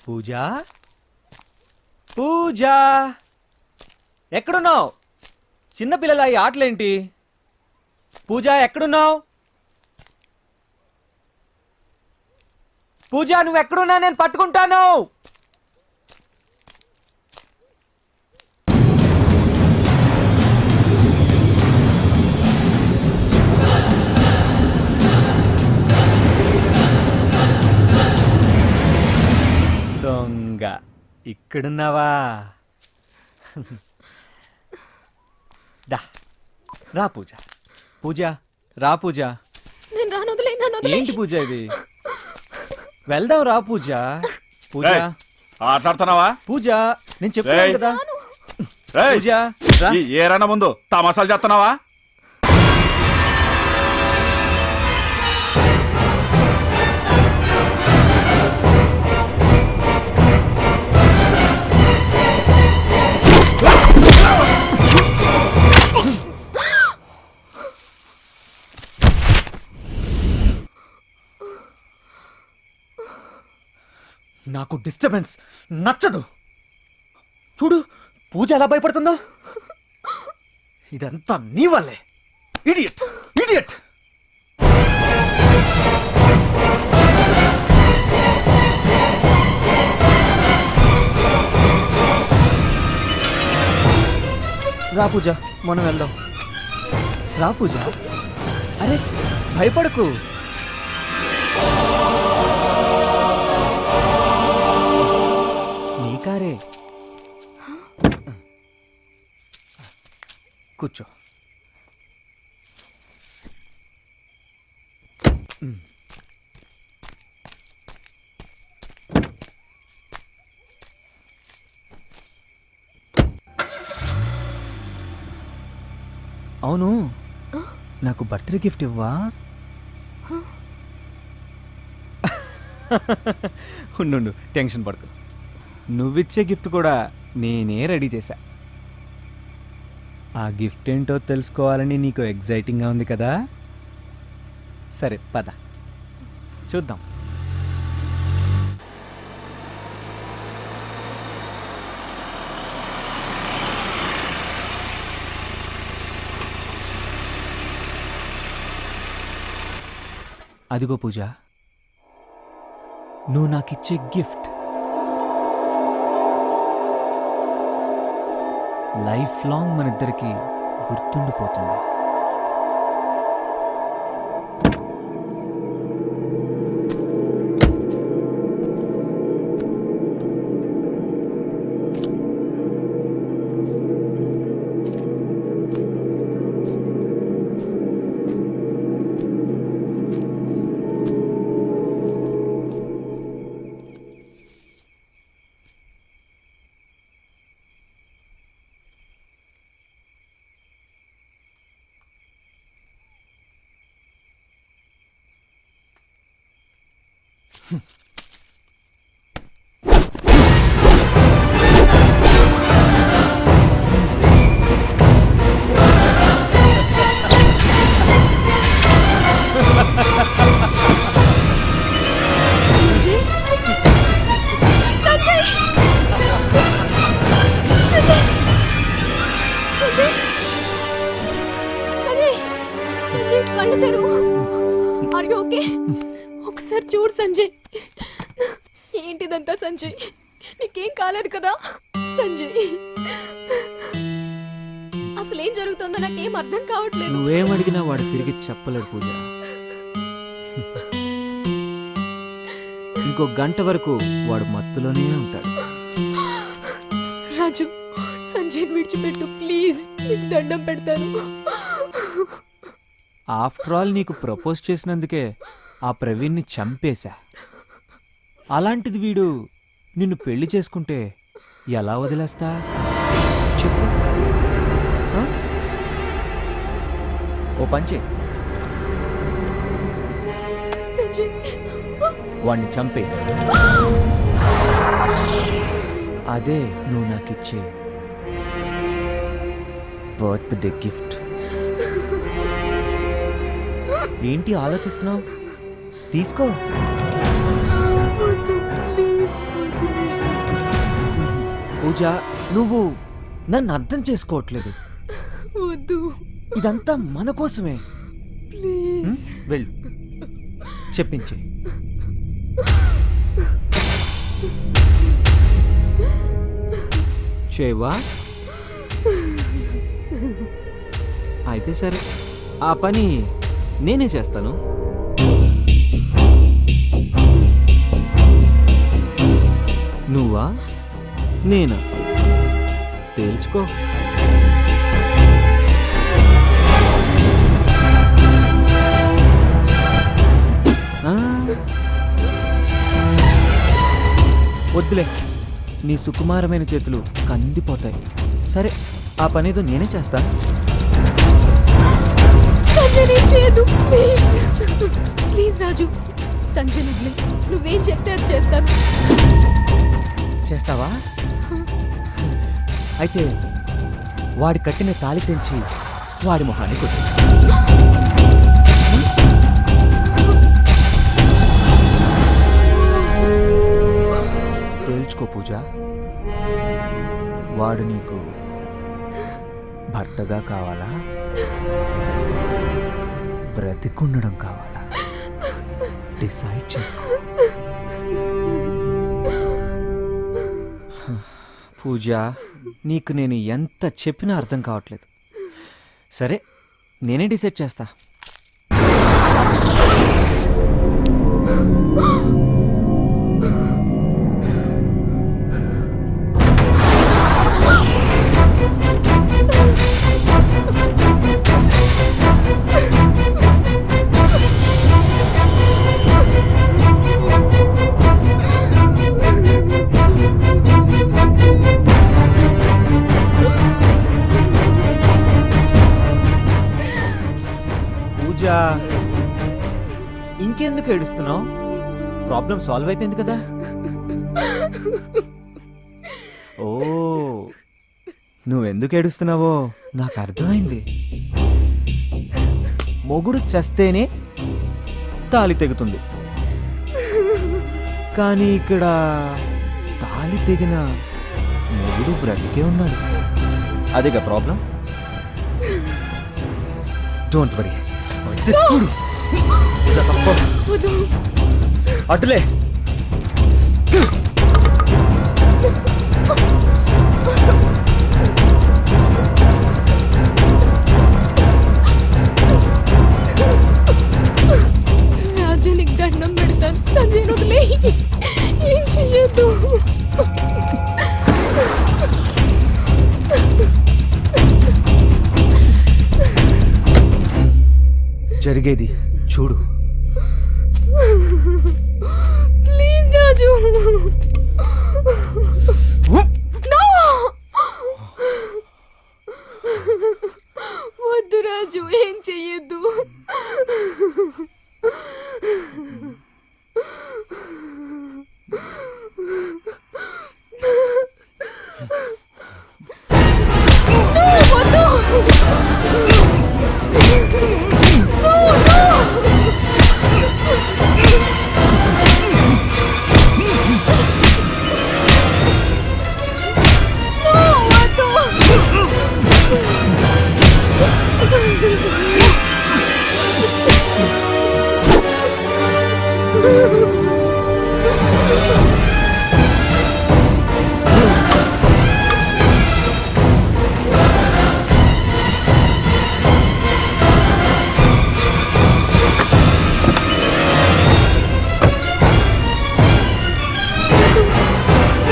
పూజ పూజ ఎక్కడున్నావు? చిన్నపిల్లల ఈ ఆటలేంటి? పూజ ఎక్కడున్నావు? పూజ నువ్వు ఎక్కడున్నా నేను పట్టుకుంటాను. దొంగ ఇక్కడున్నావా? దా రా పూజ. పూజ రా పూజ. నేను రాను, వదిలేయ్, నన్ను వదిలేయ్. ఏంటి పూజ ఇది? వెళ్దాం రా పూజ. పూజ ఆటలాడుతున్నావా? పూజ నేను చెప్తాను కదా. పూజ రా. ఏరన్నా ముందు తమాసాలు చేస్తున్నావా? నాకు డిస్టర్బెన్స్ నచ్చదు. చూడు పూజ ఎలా భయపడుతుందో. ఇదంతా నీ వల్లే. Idiot idiot. రా పూజ మనం వెళ్దాం. రా పూజ. అరే భయపడకు. నీ కారే. కూర్చో. అవును, నాకు బర్త్డే గిఫ్ట్ ఇవ్వా? ఉండు, టెన్షన్ పడకు. నువ్విచ్చే గిఫ్ట్ కూడా నేనే రెడీ చేశా. ఆ గిఫ్ట్ ఏంటో తెలుసుకోవాలని నీకు ఎగ్జైటింగ్గా ఉంది కదా? సరే పద చూద్దాం. అదిగో పూజ, నువ్వు నాకిచ్చే గిఫ్ట్. లైఫ్ లాంగ్ మనిద్దరికి గుర్తుండిపోతుంది. సంజయ్ కళ్ళు తెరువు. Are you okay? ఒకసారి చూడు సంజయ్. ఏంటిదంతా సంజయ్? నీకేం కాలేదు కదా సంజయ్? అసలు ఏం జరుగుతుందో నాకేం అర్థం కావట్లేదు. నువ్వేమడిగినా వాడు తిరిగి చెప్పలేడు పూజ. ఇంకో గంట వరకు వాడు మత్తులోనే ఉంటాడు. రాజు, సంజయ్ విడిచిపెట్టు ప్లీజ్, నీకు దండం పెడతాను. ఆఫ్టర్ ఆల్ నీకు ప్రపోజ్ చేసినందుకే ఆ ప్రవీణ్ని చంపేశా. అలాంటిది వీడు నిన్ను పెళ్లి చేసుకుంటే ఎలా వదిలేస్తా చెప్పు? ఆ? ఓ పంచే, సంజయ్ వాణ్ణి చంపే. అదే నువ్వు నాకిచ్చే బర్త్డే గిఫ్ట్. ఏంటి ఆలోచిస్తున్నావు? తీసుకో. పూజ, నువ్వు నన్ను అర్థం చేసుకోవట్లేదు. వద్దు, ఇదంతా మన కోసమే. ప్లీజ్ వెళ్ళు, చెప్పించే. చేయవా? అయితే సరే, ఆ పని నేనే చేస్తాను. నువ్వా నేనా తేల్చుకో. వద్దులే, నీ సుకుమారమైన చేతులు కందిపోతాయి. సరే, ఆ పనేదో నేనే చేస్తా. సంజయ్ చేయదు ప్లీజ్. ప్లీజ్ రాజు, సంజయ్ నువ్వేం చెప్తే అది చేస్తాను. చేస్తావా? అయితే వాడి కట్టిన తాళి తెంచి వాడి మొహాన్ని కొట్టు. తేల్చుకో పూజ, వాడు నీకు భర్తగా కావాలా, బ్రతికుండడం కావాలా? డిసైడ్ చేసుకో. పూజ, నీకు నేను ఎంత చెప్పినా అర్థం కావట్లేదు. సరే, నేనే డిసైడ్ చేస్తా. ఇంకెందుకు ఏడుస్తున్నావు? ప్రాబ్లం సాల్వ్ అయిపోయింది కదా. ఓ, నువ్వెందుకు ఏడుస్తున్నావో నాకు అర్థమైంది. మొగుడు చస్తేనే తాళి తెగుతుంది, కానీ ఇక్కడ తాళి తెగిన మొగుడు బ్రతికే ఉన్నాడు. అదేగా ప్రాబ్లం. Don't worry. చూడు, అటులే. రాజు నీకు దండం పెడతాను, సంజయ్ వదిలే, ఏం చెయ్యొద్దు. జరిగేది చూడు. Please Raju. No! వద్దు రాజు, ఏం చెయ్యొద్దు. No, వద్దు.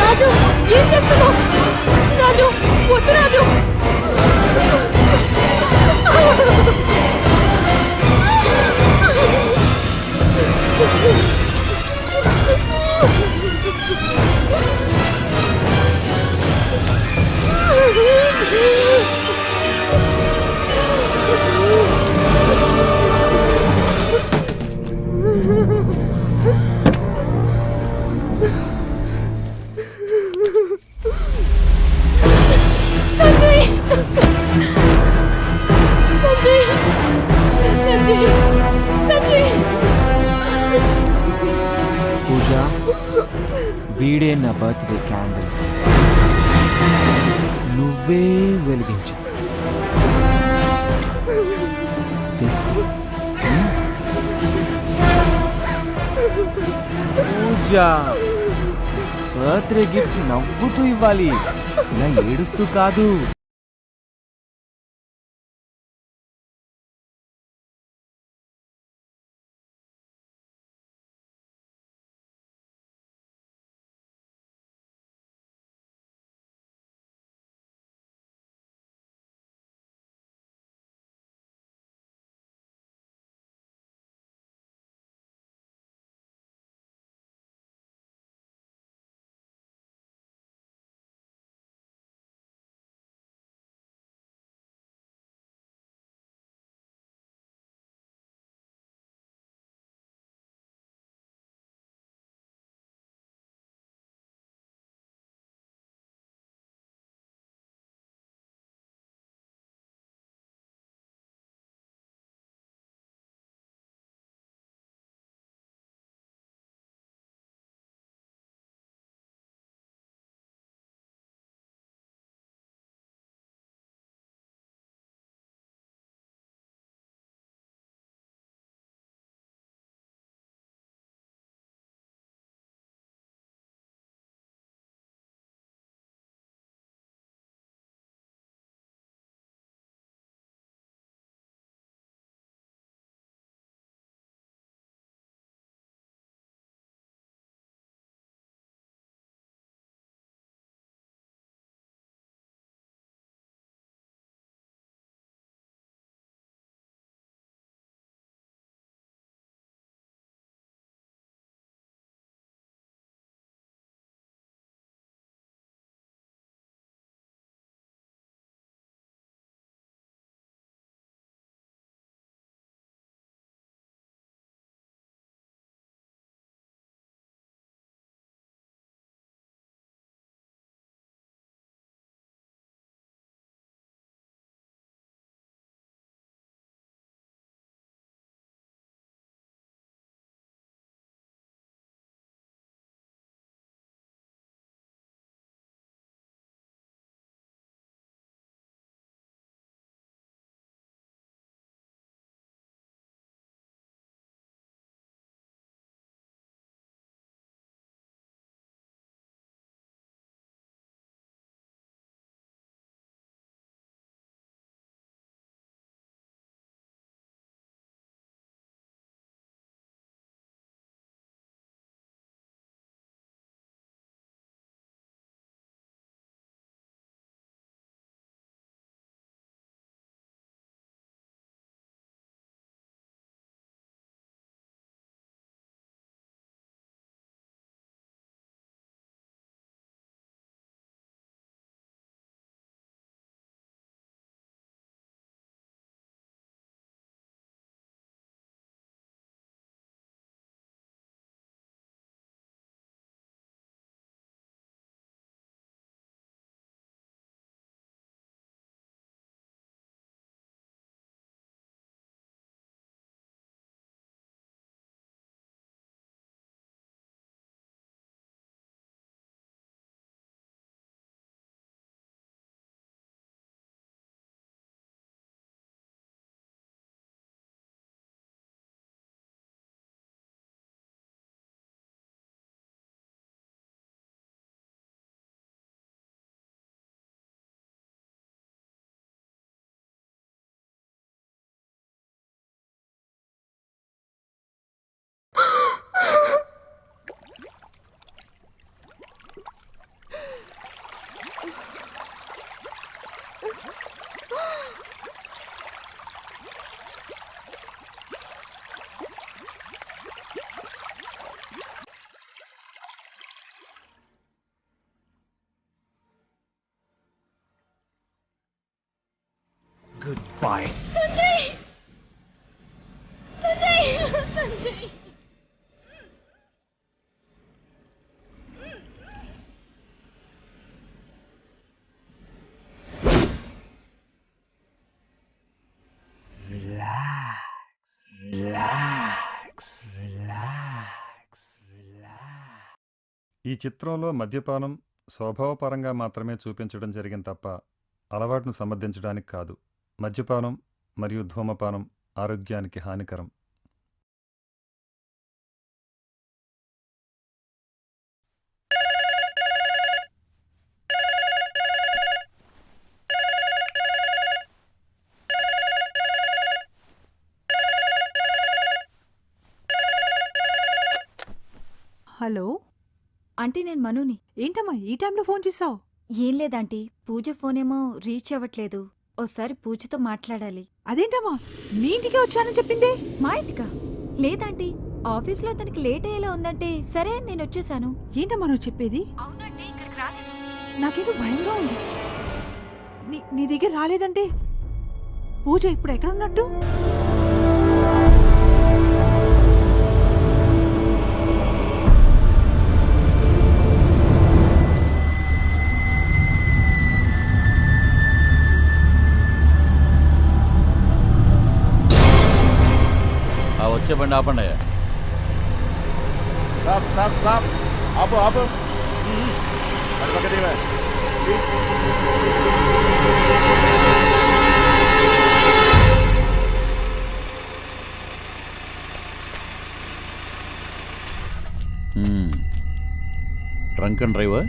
రాజు, ఏం చేస్తున్నావు? రాజు, వద్దు రాజు. సంజయ్, సంజయ్, సంజయ్, సంజయ్. పూజ, వీడే నా బర్త్డే క్యాండిల్. నువ్వే వెలిగించు. తీసుకో. పూజ, బర్త్డే గిఫ్ట్ నవ్వుతూ ఇవ్వాలి, ఇలా ఏడుస్తూ కాదు. ఈ చిత్రంలో మద్యపానం స్వభావపరంగా మాత్రమే చూపించడం జరిగింది తప్ప అలవాటును సమర్థించడానికి కాదు. మద్యపానం మరియు ధూమపానం ఆరోగ్యానికి హానికరం. హలో ఆంటీ నేను మనుని. ఏంటమ్మా ఈ టైంలో ఫోన్ చేసావు? ఏం లేదాంటీ, పూజ ఫోనేమో రీచ్ అవ్వట్లేదు. ఓసారి పూజతో మాట్లాడాలి. అదేంటమ్మా మీ ఇంటికే వచ్చానని చెప్పింది? మా ఇంటికా? లేదాంటీ, ఆఫీస్లో తనకి లేట్ అయ్యేలా ఉందంటే సరే అని నేను వచ్చేసాను. ఏంటమ్మా నువ్వు చెప్పేది? అవునంటే ఇక్కడికి రాలేదు. నాకేదో భయంగా ఉంది. నీ దగ్గర రాలేదంటే పూజ ఇప్పుడు ఎక్కడ ఉన్నట్టు? వచ్చే బండి ఆపండి. Stop stop stop. ఆపు ఆపు. అది పక్క తీవే. Drunk and driver.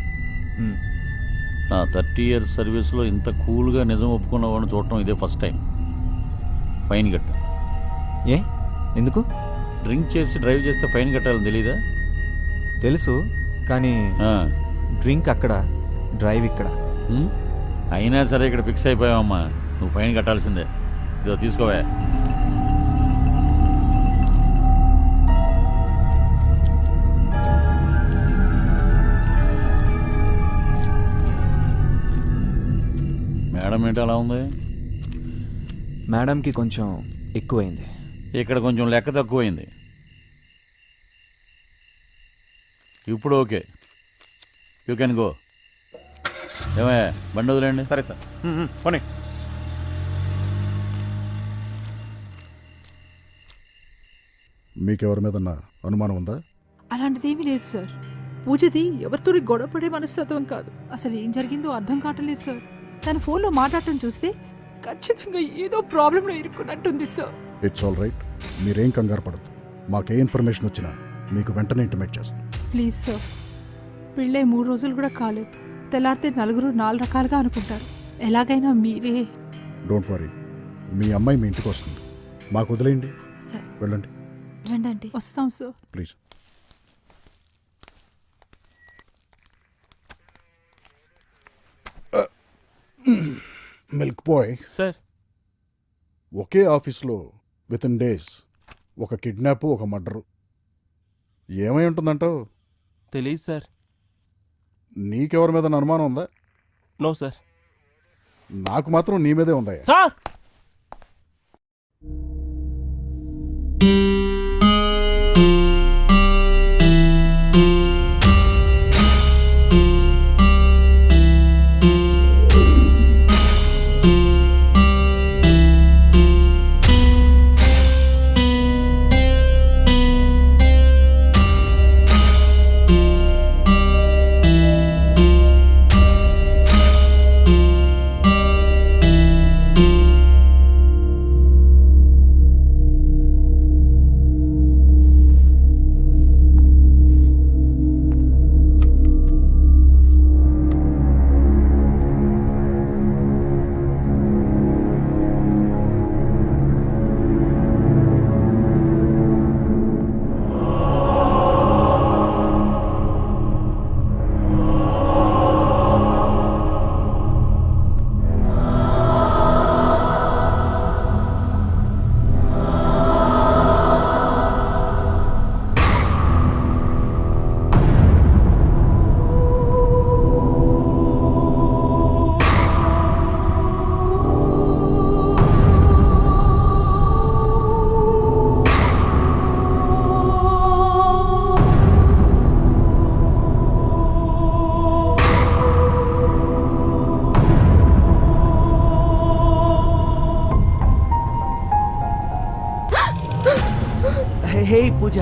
నా 30 years సర్వీస్లో ఇంత కూల్గా నిజం ఒప్పుకున్నవాడిని చూడటం ఇదే ఫస్ట్ టైం. ఫైన్ కట్టు. ఏ ఎందుకు? డ్రింక్ చేసి డ్రైవ్ చేస్తే ఫైన్ కట్టాలని తెలీదా? తెలుసు, కానీ డ్రింక్ అక్కడ, డ్రైవ్ ఇక్కడ. అయినా సరే ఇక్కడ ఫిక్స్ అయిపోయావమ్మా. నువ్వు ఫైన్ కట్టాల్సిందే. ఇదో తీసుకోవా. మేడం ఏంటి అలా ఉంది? మేడంకి కొంచెం ఎక్కువైంది. ఇక్కడ కొంచెం లెక్క తక్కువైంది. ఇప్పుడు ఓకే, యూ కెన్ గో. ఏమయ్యా బండి వదిలేండి. సరే సార్. పోనీ. మీకెవరి మీద అనుమానం ఉందా? అలాంటిదేమీ లేదు సార్. పూజది ఎవరితో గొడవపడే మనస్తత్వం కాదు. అసలు ఏం జరిగిందో అర్థం కావట్లేదు సార్. తన ఫోన్లో మాట్లాడటం చూస్తే ఖచ్చితంగా ఏదో ప్రాబ్లంలో ఇరుక్కున్నట్టుంది సార్. It's all right. మీరేం కంగారు పడద్దు. మాకే ఇన్ఫర్మేషన్ వచ్చినా మీకు వెంటనే ఇంటిమేట్ చేస్తాం. Please sir. పెళ్ళై 3 రోజులు కూడా కాలేదు. తెల్లారితే నలుగురు 4 రకాలుగా అనుకుంటారు. ఎలాగైనా మీరే. డోంట్ వరీ, మీ అమ్మాయి మీ ఇంటికి వస్తుంది. మాకు వదిలేయండి. సరే వెళ్ళండి. రండి. వస్తాం sir. Please. Milk boy sir. ఒకే ఆఫీస్లో వితిన్ డేస్ ఒక కిడ్నాప్, ఒక మర్డరు. ఏమై ఉంటుందంటావు? తెలియదు సార్. నీకెవరి మీద అనుమానం ఉందా? No sir. నాకు మాత్రం నీ మీదే ఉందా? సార్ హే పూజ,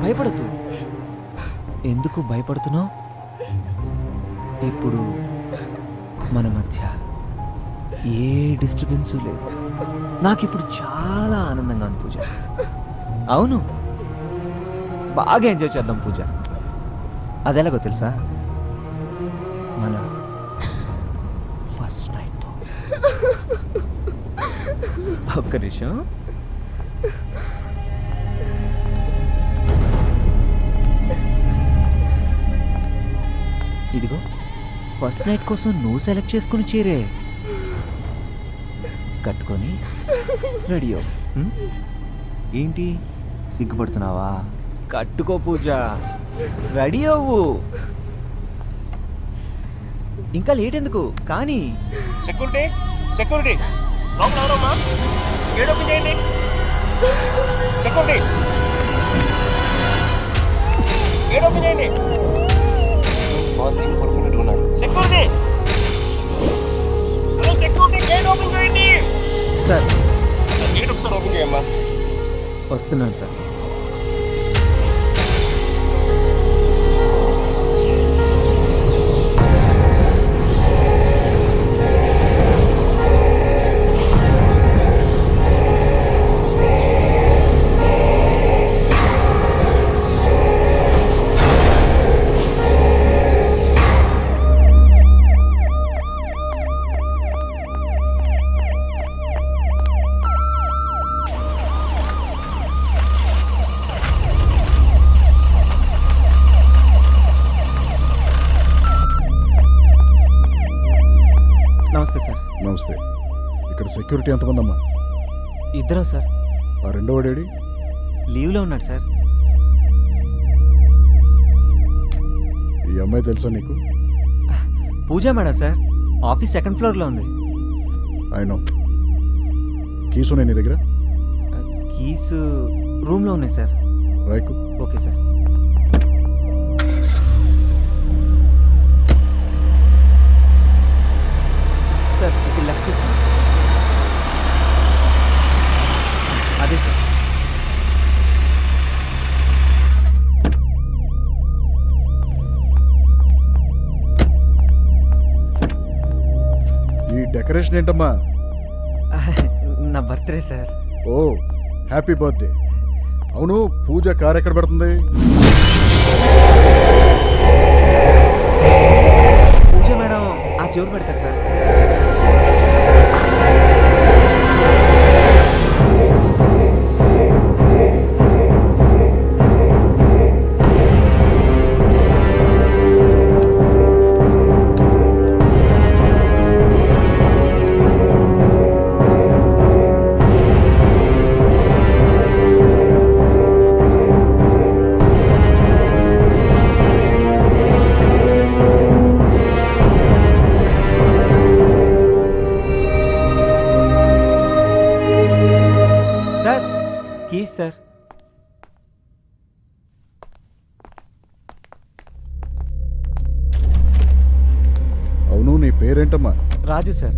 భయపడద్దు. ఎందుకు భయపడుతున్నావు? ఇప్పుడు మన మధ్య ఏ డిస్టర్బెన్స్ లేదు. నాకిప్పుడు చాలా ఆనందంగా ఉంది పూజ. అవును, బాగా ఎంజాయ్ చేద్దాం పూజ. అదెలాగో తెలుసా? మన ఫస్ట్ నైట్తో. ఒక్క నిమిషం. ఇదిగో ఫస్ట్ నైట్ కోసం నువ్వు సెలెక్ట్ చేసుకుని చీరే కట్టుకొని రెడీ అవ్వు. ఏంటి సిగ్గుపడుతున్నావా? కట్టుకో పూజ, రెడీ అవ్వు. ఇంకా లేట్ ఎందుకు కానీ? సెక్యూరిటీ సెక్యూరిటీ లోపల ఎవరమ్మా? గేట్ ఓపెన్ చేయండి. సెక్యూరిటీ గేట్ ఓపెన్ చేయండి. పడుకున్నట్టున్నారు. Security, hello security, gate open చేయండి. సార్ గేట్ ఒకసారి ఓపెన్ చేయమ్మా. వస్తున్నాను సార్. నమస్తే సార్. నమస్తే. ఇక్కడ సెక్యూరిటీ ఎంతమంది అమ్మా? ఇద్దరం సార్. ఆ రెండో వాడేడి? లీవ్లో ఉన్నాడు సార్. ఈ అమ్మాయి తెలుసా నీకు? పూజ మేడం సార్, ఆఫీస్ సెకండ్ ఫ్లోర్లో ఉంది. అయినో. కీసు ఉన్నాయి నీ దగ్గర? కీస్ రూమ్లో ఉన్నాయి సార్. రైకు. Okay sir. సార్ ఇక్కడ లెఫ్ట్ తీసుకోండి సార్. అదే సార్. ఈ డెకరేషన్ ఏంటమ్మా? నా బర్త్డే సార్. ఓ, హ్యాపీ బర్త్డే. అవును, పూజ కార్ ఎక్కడ పడుతుంది? పూజ మేడం ఆ చివరి పెడతారు సార్. Sir keys sir. అవును, నీ పేరేంటమ్మా? రాజు సార్.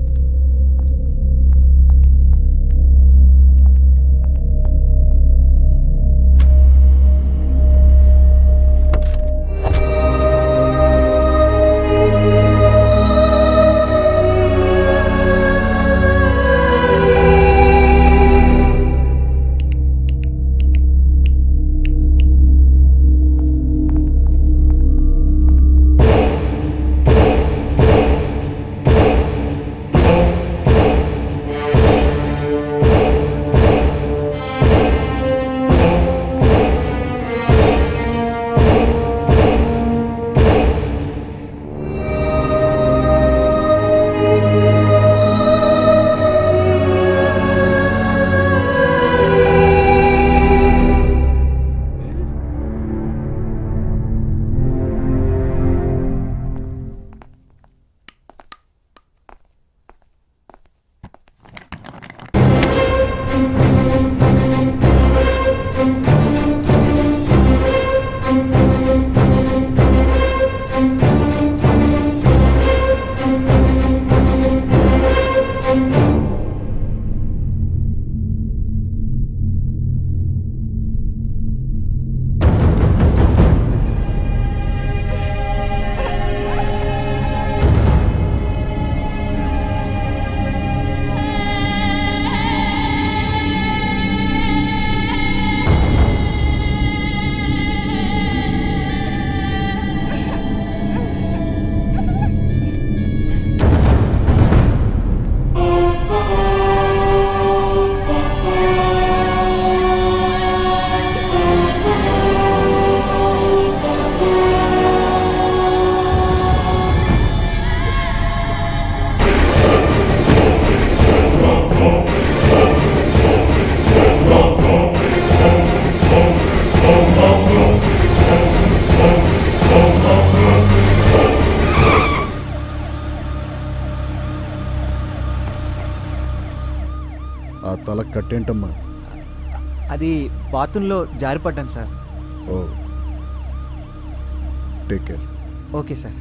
కట్టేంటమ్మా? అది బాత్రూంలో జారిపడ్డాను సార్. ఓ, take care. Okay sir.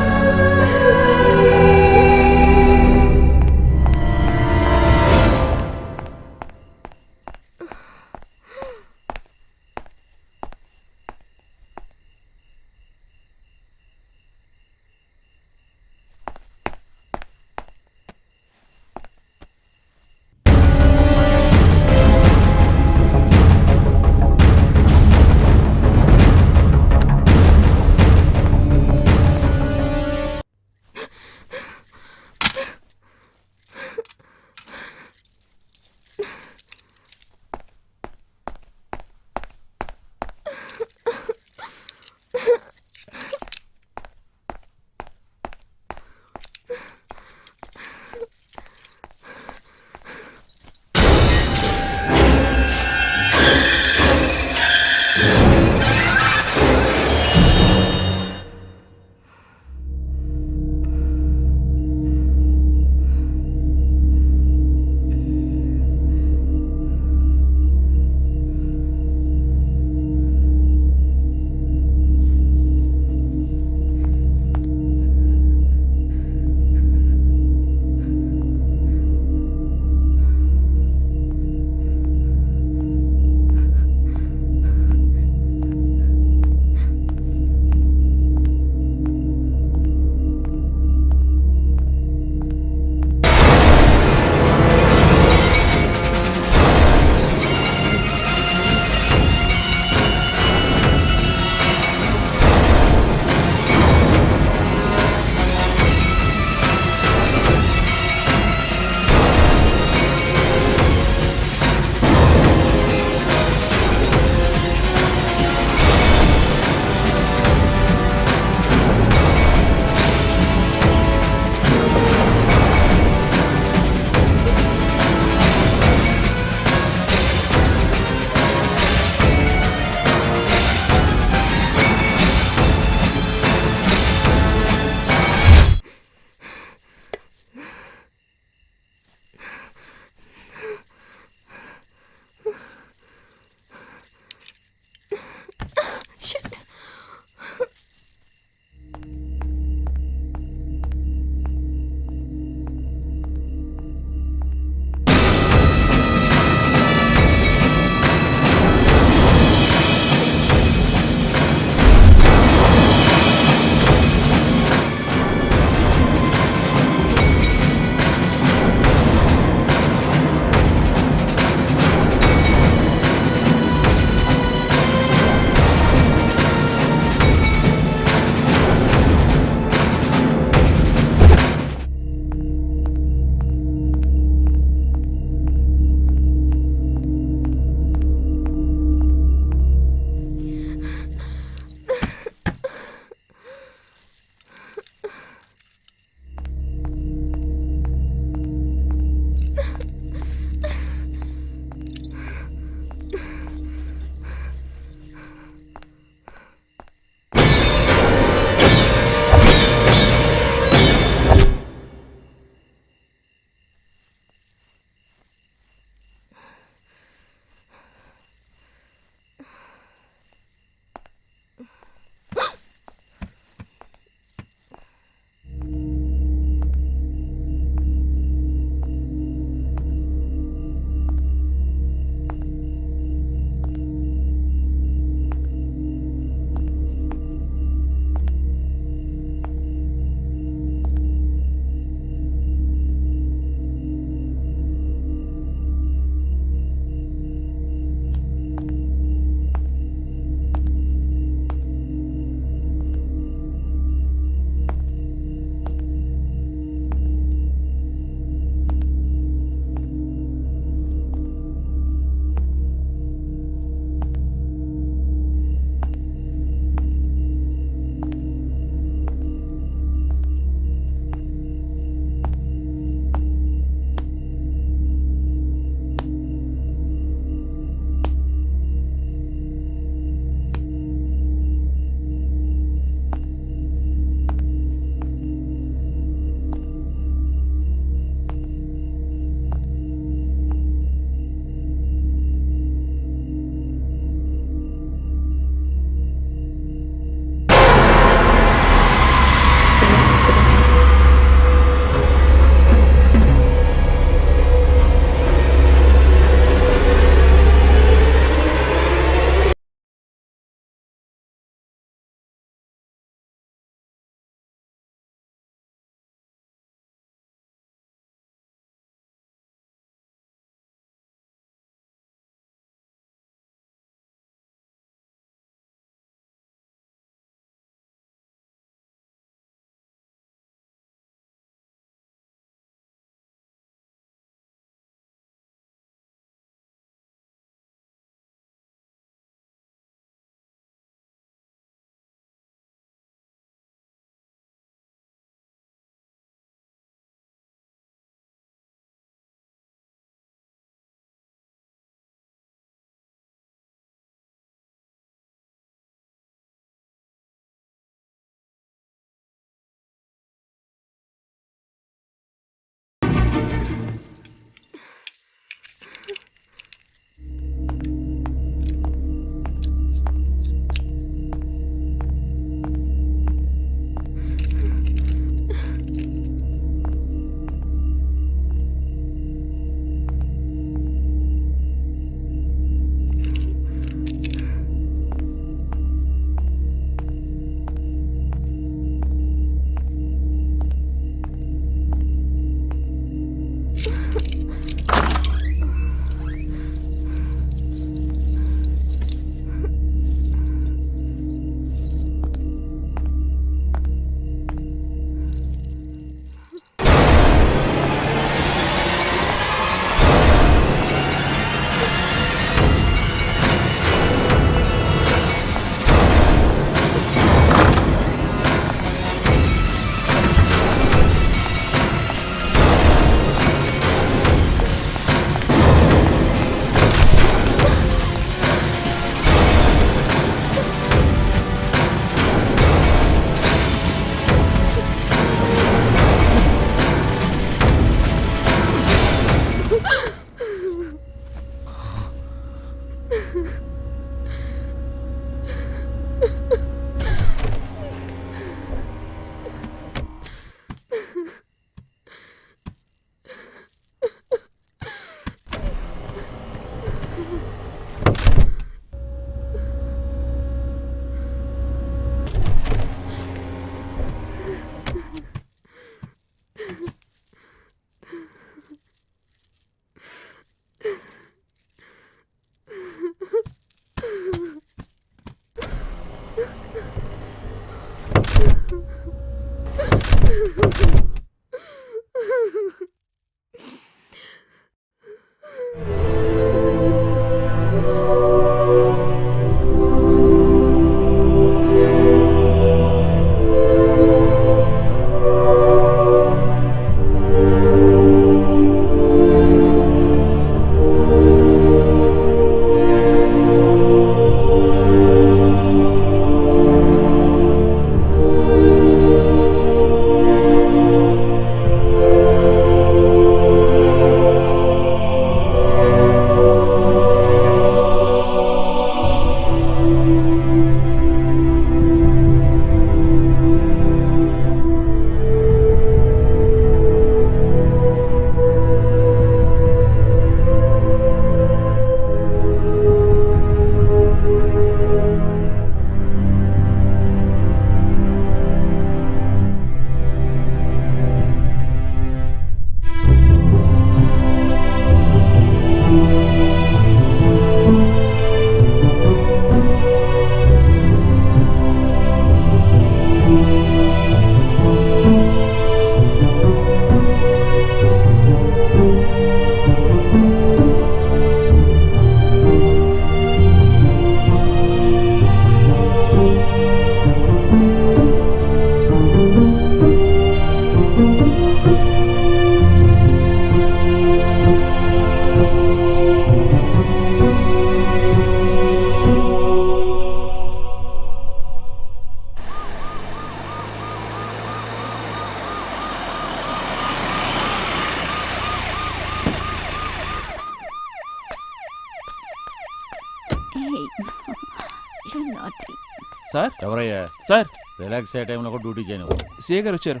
Sir ఎవరయ్యా? సార్ రిలాక్స్ అయ్యే టైంలో కూడా డ్యూటీ చేయను. సీఏ గారు వచ్చారు.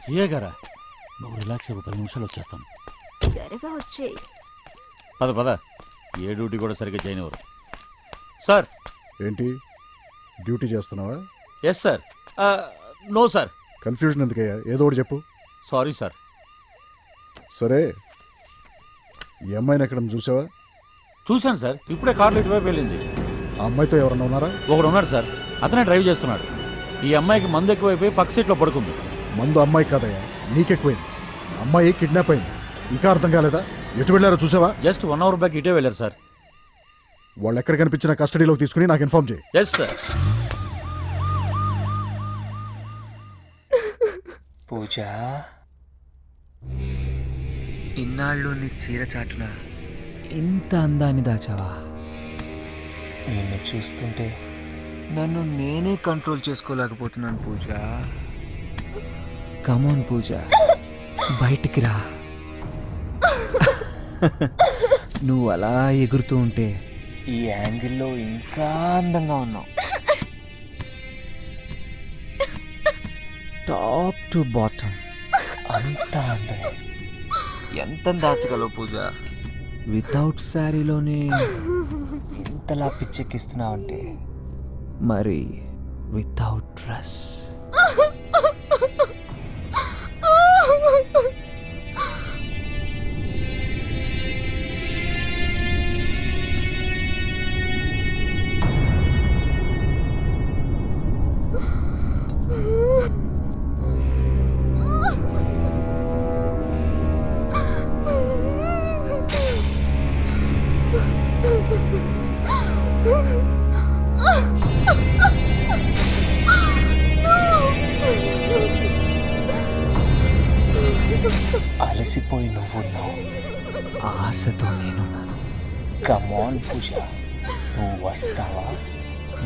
సీఏ గారా? నువ్వు రిలాక్స్ అవ్వ, 10 నిమిషాలు వచ్చేస్తాను. త్వరగా వచ్చేయి. పద పద. ఏ డ్యూటీ కూడా సరిగ్గా చేయనివ్వరు. సార్. ఏంటి డ్యూటీ చేస్తున్నావా? Yes sir. No sir. Confusion ఎందుకయ్యా? ఏదో ఒకటి చెప్పు. Sorry sir. సరే, ఈ అమ్మాయిని ఎక్కడ చూసావా? చూశాను సార్. ఇప్పుడే కార్లో ఇటువైపు వెళ్ళింది. ఆ అమ్మాయితో ఎవరన్నా ఉన్నారా? ఒకడు ఉన్నాడు సార్. అతనే డ్రైవ్ చేస్తున్నాడు. ఈ అమ్మాయికి మందు ఎక్కువైపోయి పక్క సీట్లో పడుకుంది. మందు అమ్మాయి కాదయ్యా, నీకెక్కువైంది. అమ్మాయి కిడ్నాప్ అయింది. ఇంకా అర్థం కాలేదా? ఎటు వెళ్ళారో చూసావా? జస్ట్ 1 అవర్ బ్యాక్ ఇటే వెళ్ళారు సార్. వాళ్ళు ఎక్కడ కనిపించినా కస్టడీలోకి తీసుకుని నాకు ఇన్ఫార్మ్ చేయి. Yes sir. పూజ, ఇన్నాళ్ళు నీ చీర చాటున ఇంత అందాన్ని దాచావా? నిన్ను చూస్తుంటే నన్ను నేనే కంట్రోల్ చేసుకోలేకపోతున్నాను పూజ. కమాన్ పూజ, బయటికి రా. నువ్వు అలా ఎగురుతూ ఉంటే ఈ యాంగిల్లో ఇంకా అందంగా ఉన్నావు. టాప్ టు బాటమ్ అంతా అందమే. ఎంత దాచగలవు పూజ? వితౌట్ శారీలోనే ఇంతలా పిచ్చెక్కిస్తున్నావంటే మరి వితౌట్ డ్రెస్? అలసిపోయి నువ్వున్నావు, ఆశతో నేనున్నాను. కమాన్ పూజ, నువ్వు వస్తావా?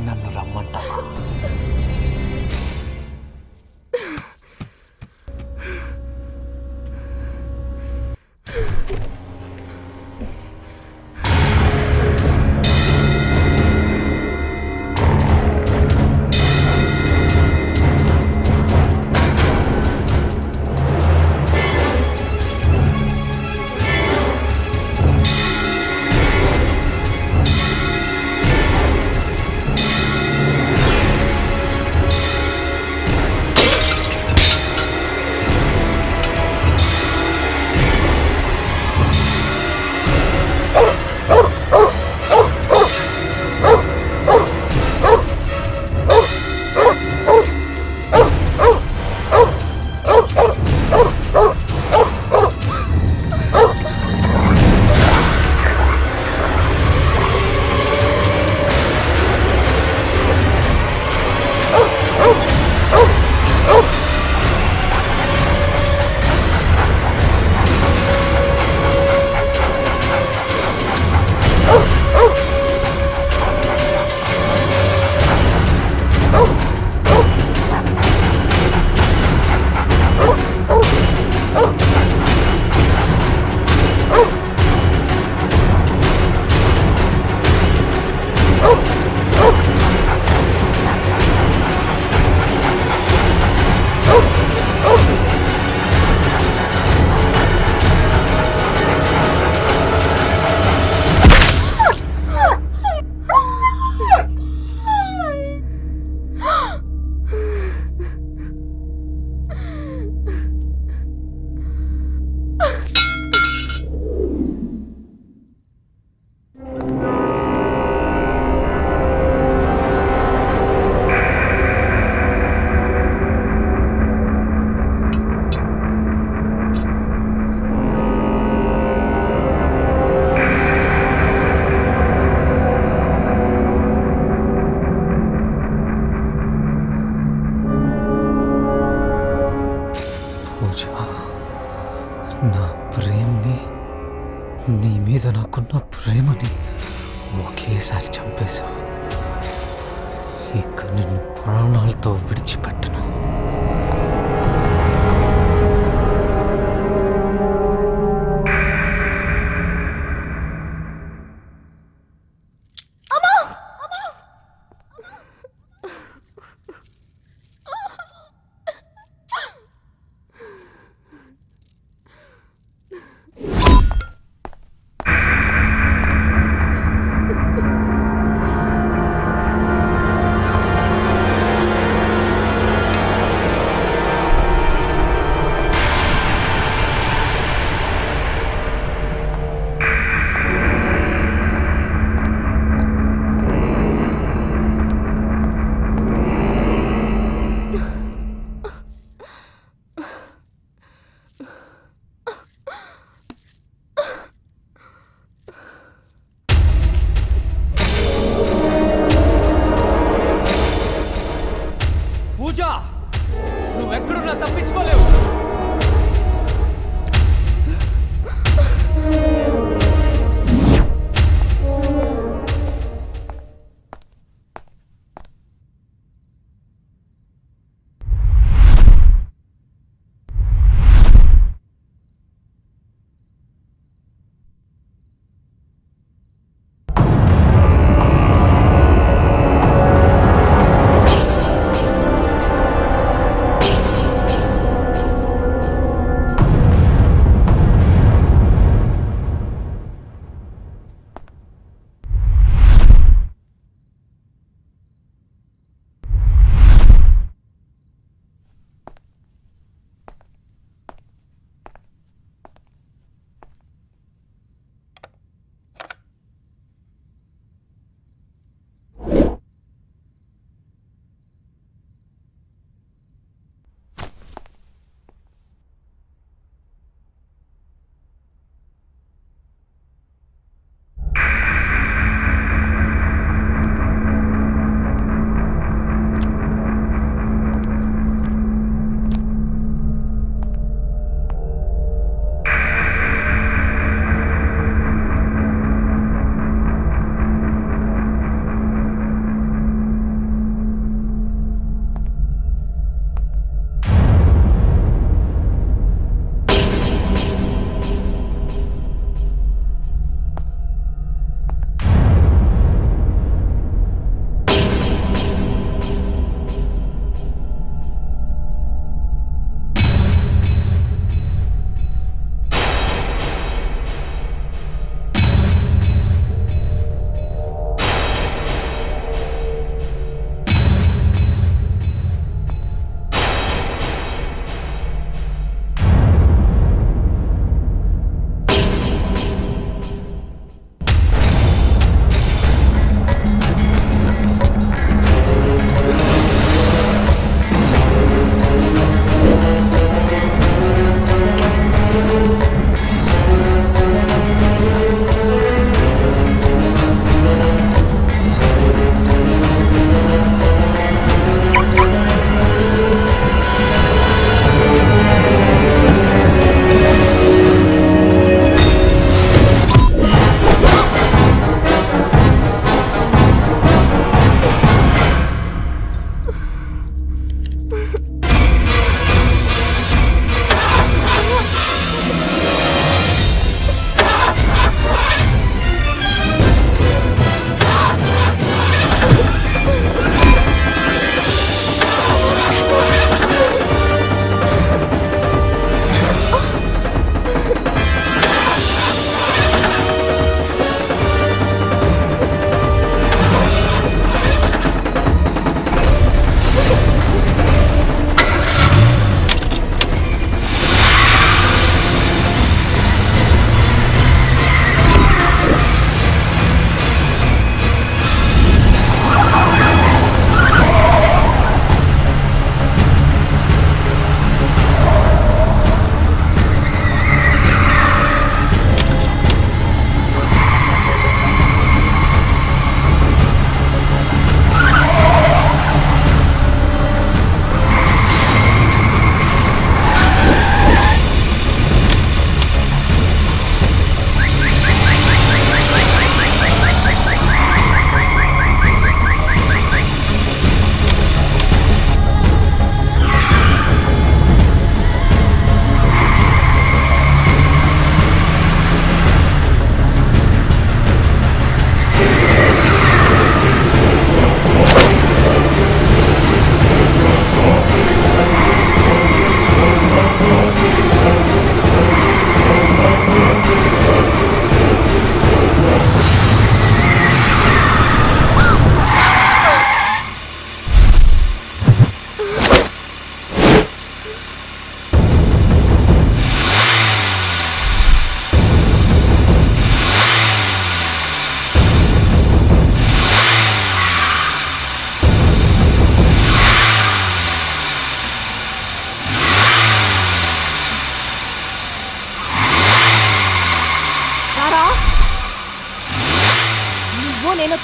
నన్ను రమ్మంటావా? నమ్ముకున్న ప్రేమని ఒకేసారి చంపేశావు. ఇక నిన్ను ప్రాణాలతో విడిచిపెట్టను.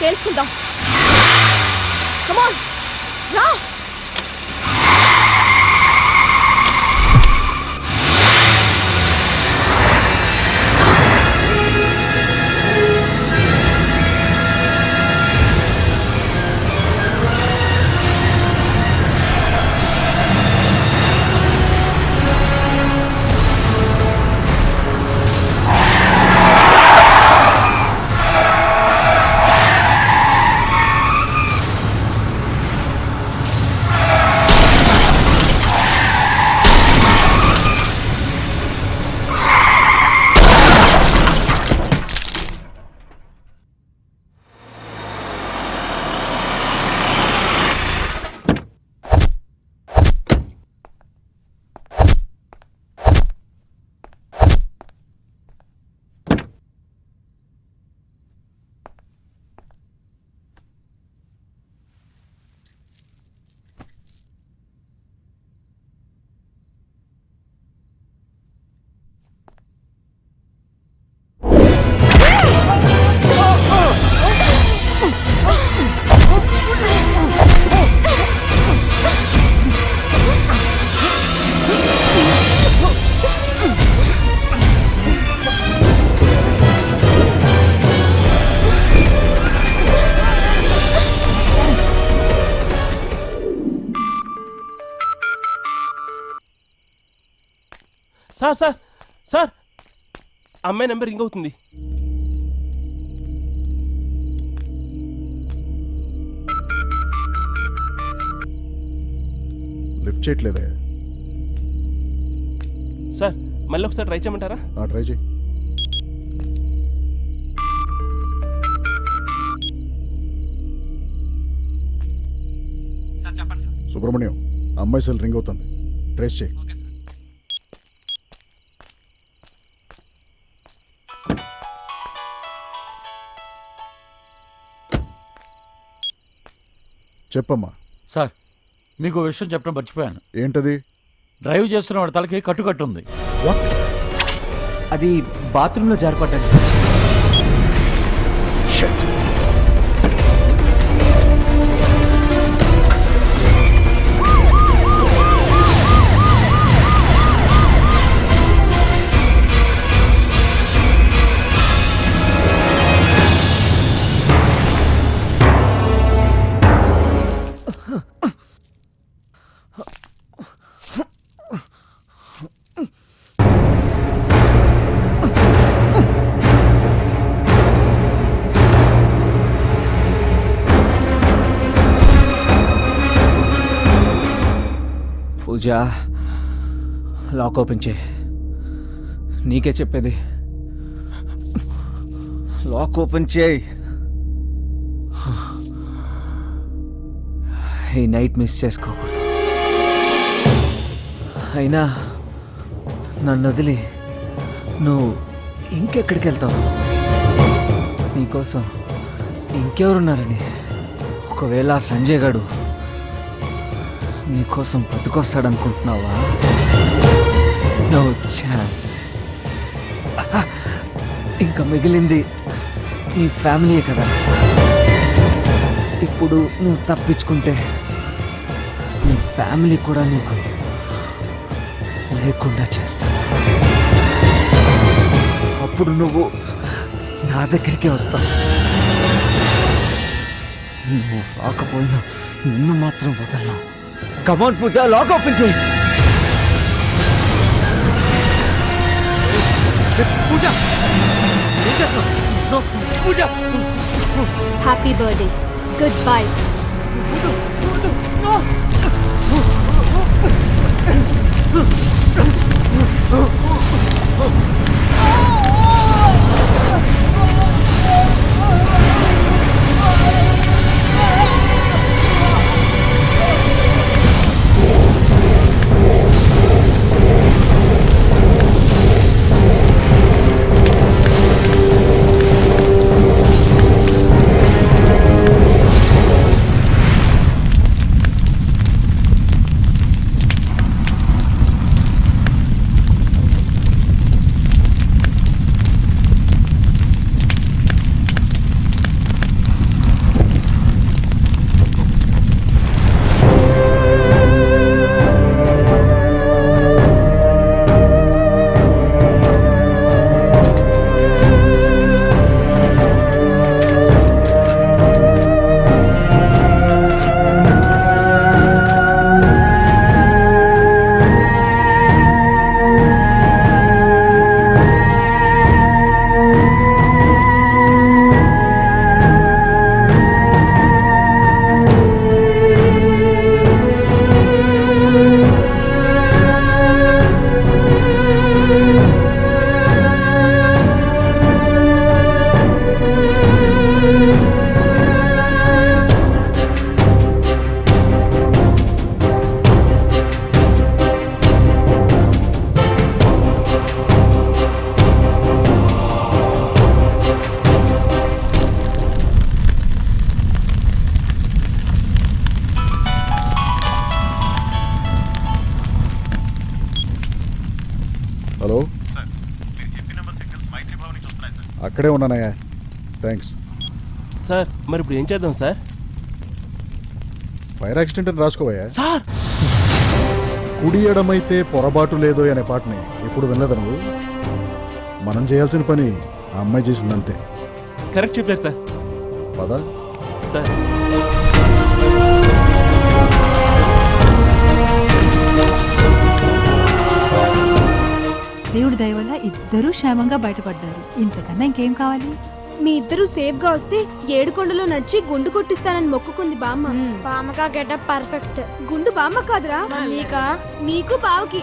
తేల్చుకుందాం. కమాన్ రా. సార్ సార్ సార్ అమ్మాయి నెంబర్ రింగ్ అవుతుంది. లిఫ్ట్ చేయట్లేదే. సార్ మళ్ళీ ఒకసారి ట్రై చేయమంటారా? ట్రై చేయి. సార్ చెప్పండి సార్. సుబ్రహ్మణ్యం, అమ్మాయి సెల్ రింగ్ అవుతుంది, ట్రేస్ చేయి. Okay sir. చెప్పమ్మా. సార్ మీకు ఓ విషయం చెప్పడం మర్చిపోయాను. ఏంటది? డ్రైవ్ చేస్తున్న వాడి తలకి కట్టుకట్టుంది. అది బాత్రూంలో జారిపడ్డాను. పూజ, లాక్ ఓపెన్ చేయి. నీకే చెప్పేది, లాక్ ఓపెన్ చేయి. ఈ నైట్ మిస్ చేసుకోకూడదు. అయినా నన్ను వదిలి నువ్వు ఇంకెక్కడికి వెళ్తావు? నీకోసం ఇంకెవరున్నారని. ఒకవేళ సంజయ్ గాడు నీకోసం బతుకొస్తాడనుకుంటున్నావా? No chance. ఇంకా మిగిలింది నీ ఫ్యామిలీయే కదా. ఇప్పుడు నువ్వు తప్పించుకుంటే నీ ఫ్యామిలీ కూడా నీకు లేకుండా చేస్తాను. అప్పుడు నువ్వు నా దగ్గరికే వస్తావు. నువ్వు రాకపోయినా నిన్ను మాత్రం వదలను. కమాన్ పూజ, లాక్ ఓపెన్ చేయి. Pooja, Pooja. Happy birthday, good bye. అక్కడే ఉన్నానయ్యా. థ్యాంక్స్. సార్ మరి ఇప్పుడు ఏం చేద్దాం సార్? ఫైర్ యాక్సిడెంట్ అని రాసుకోవయ్యా. సార్ కుడి ఎడమైతే పొరపాటు లేదో అనే పాటని ఎప్పుడు వినలేదు నువ్వు? మనం చేయాల్సిన పని ఆ అమ్మాయి చేసిందంతే. కరెక్ట్ చెప్పారు సార్. పదా సార్ దేవుడి దయ వల్ల ఇద్దరూ క్షేమంగా బయటపడ్డారు. ఇంతకన్నా ఇంకేం కావాలి? మీ ఇద్దరు సేఫ్ గా వస్తే ఏడుకొండలో నడిచి గుండు కొట్టిస్తానని మొక్కుకుంది బామ్మ. పామకా గెటప్ పర్ఫెక్ట్. గుండు బామ్మ కాదురా, నీకా? నీకు బావకి.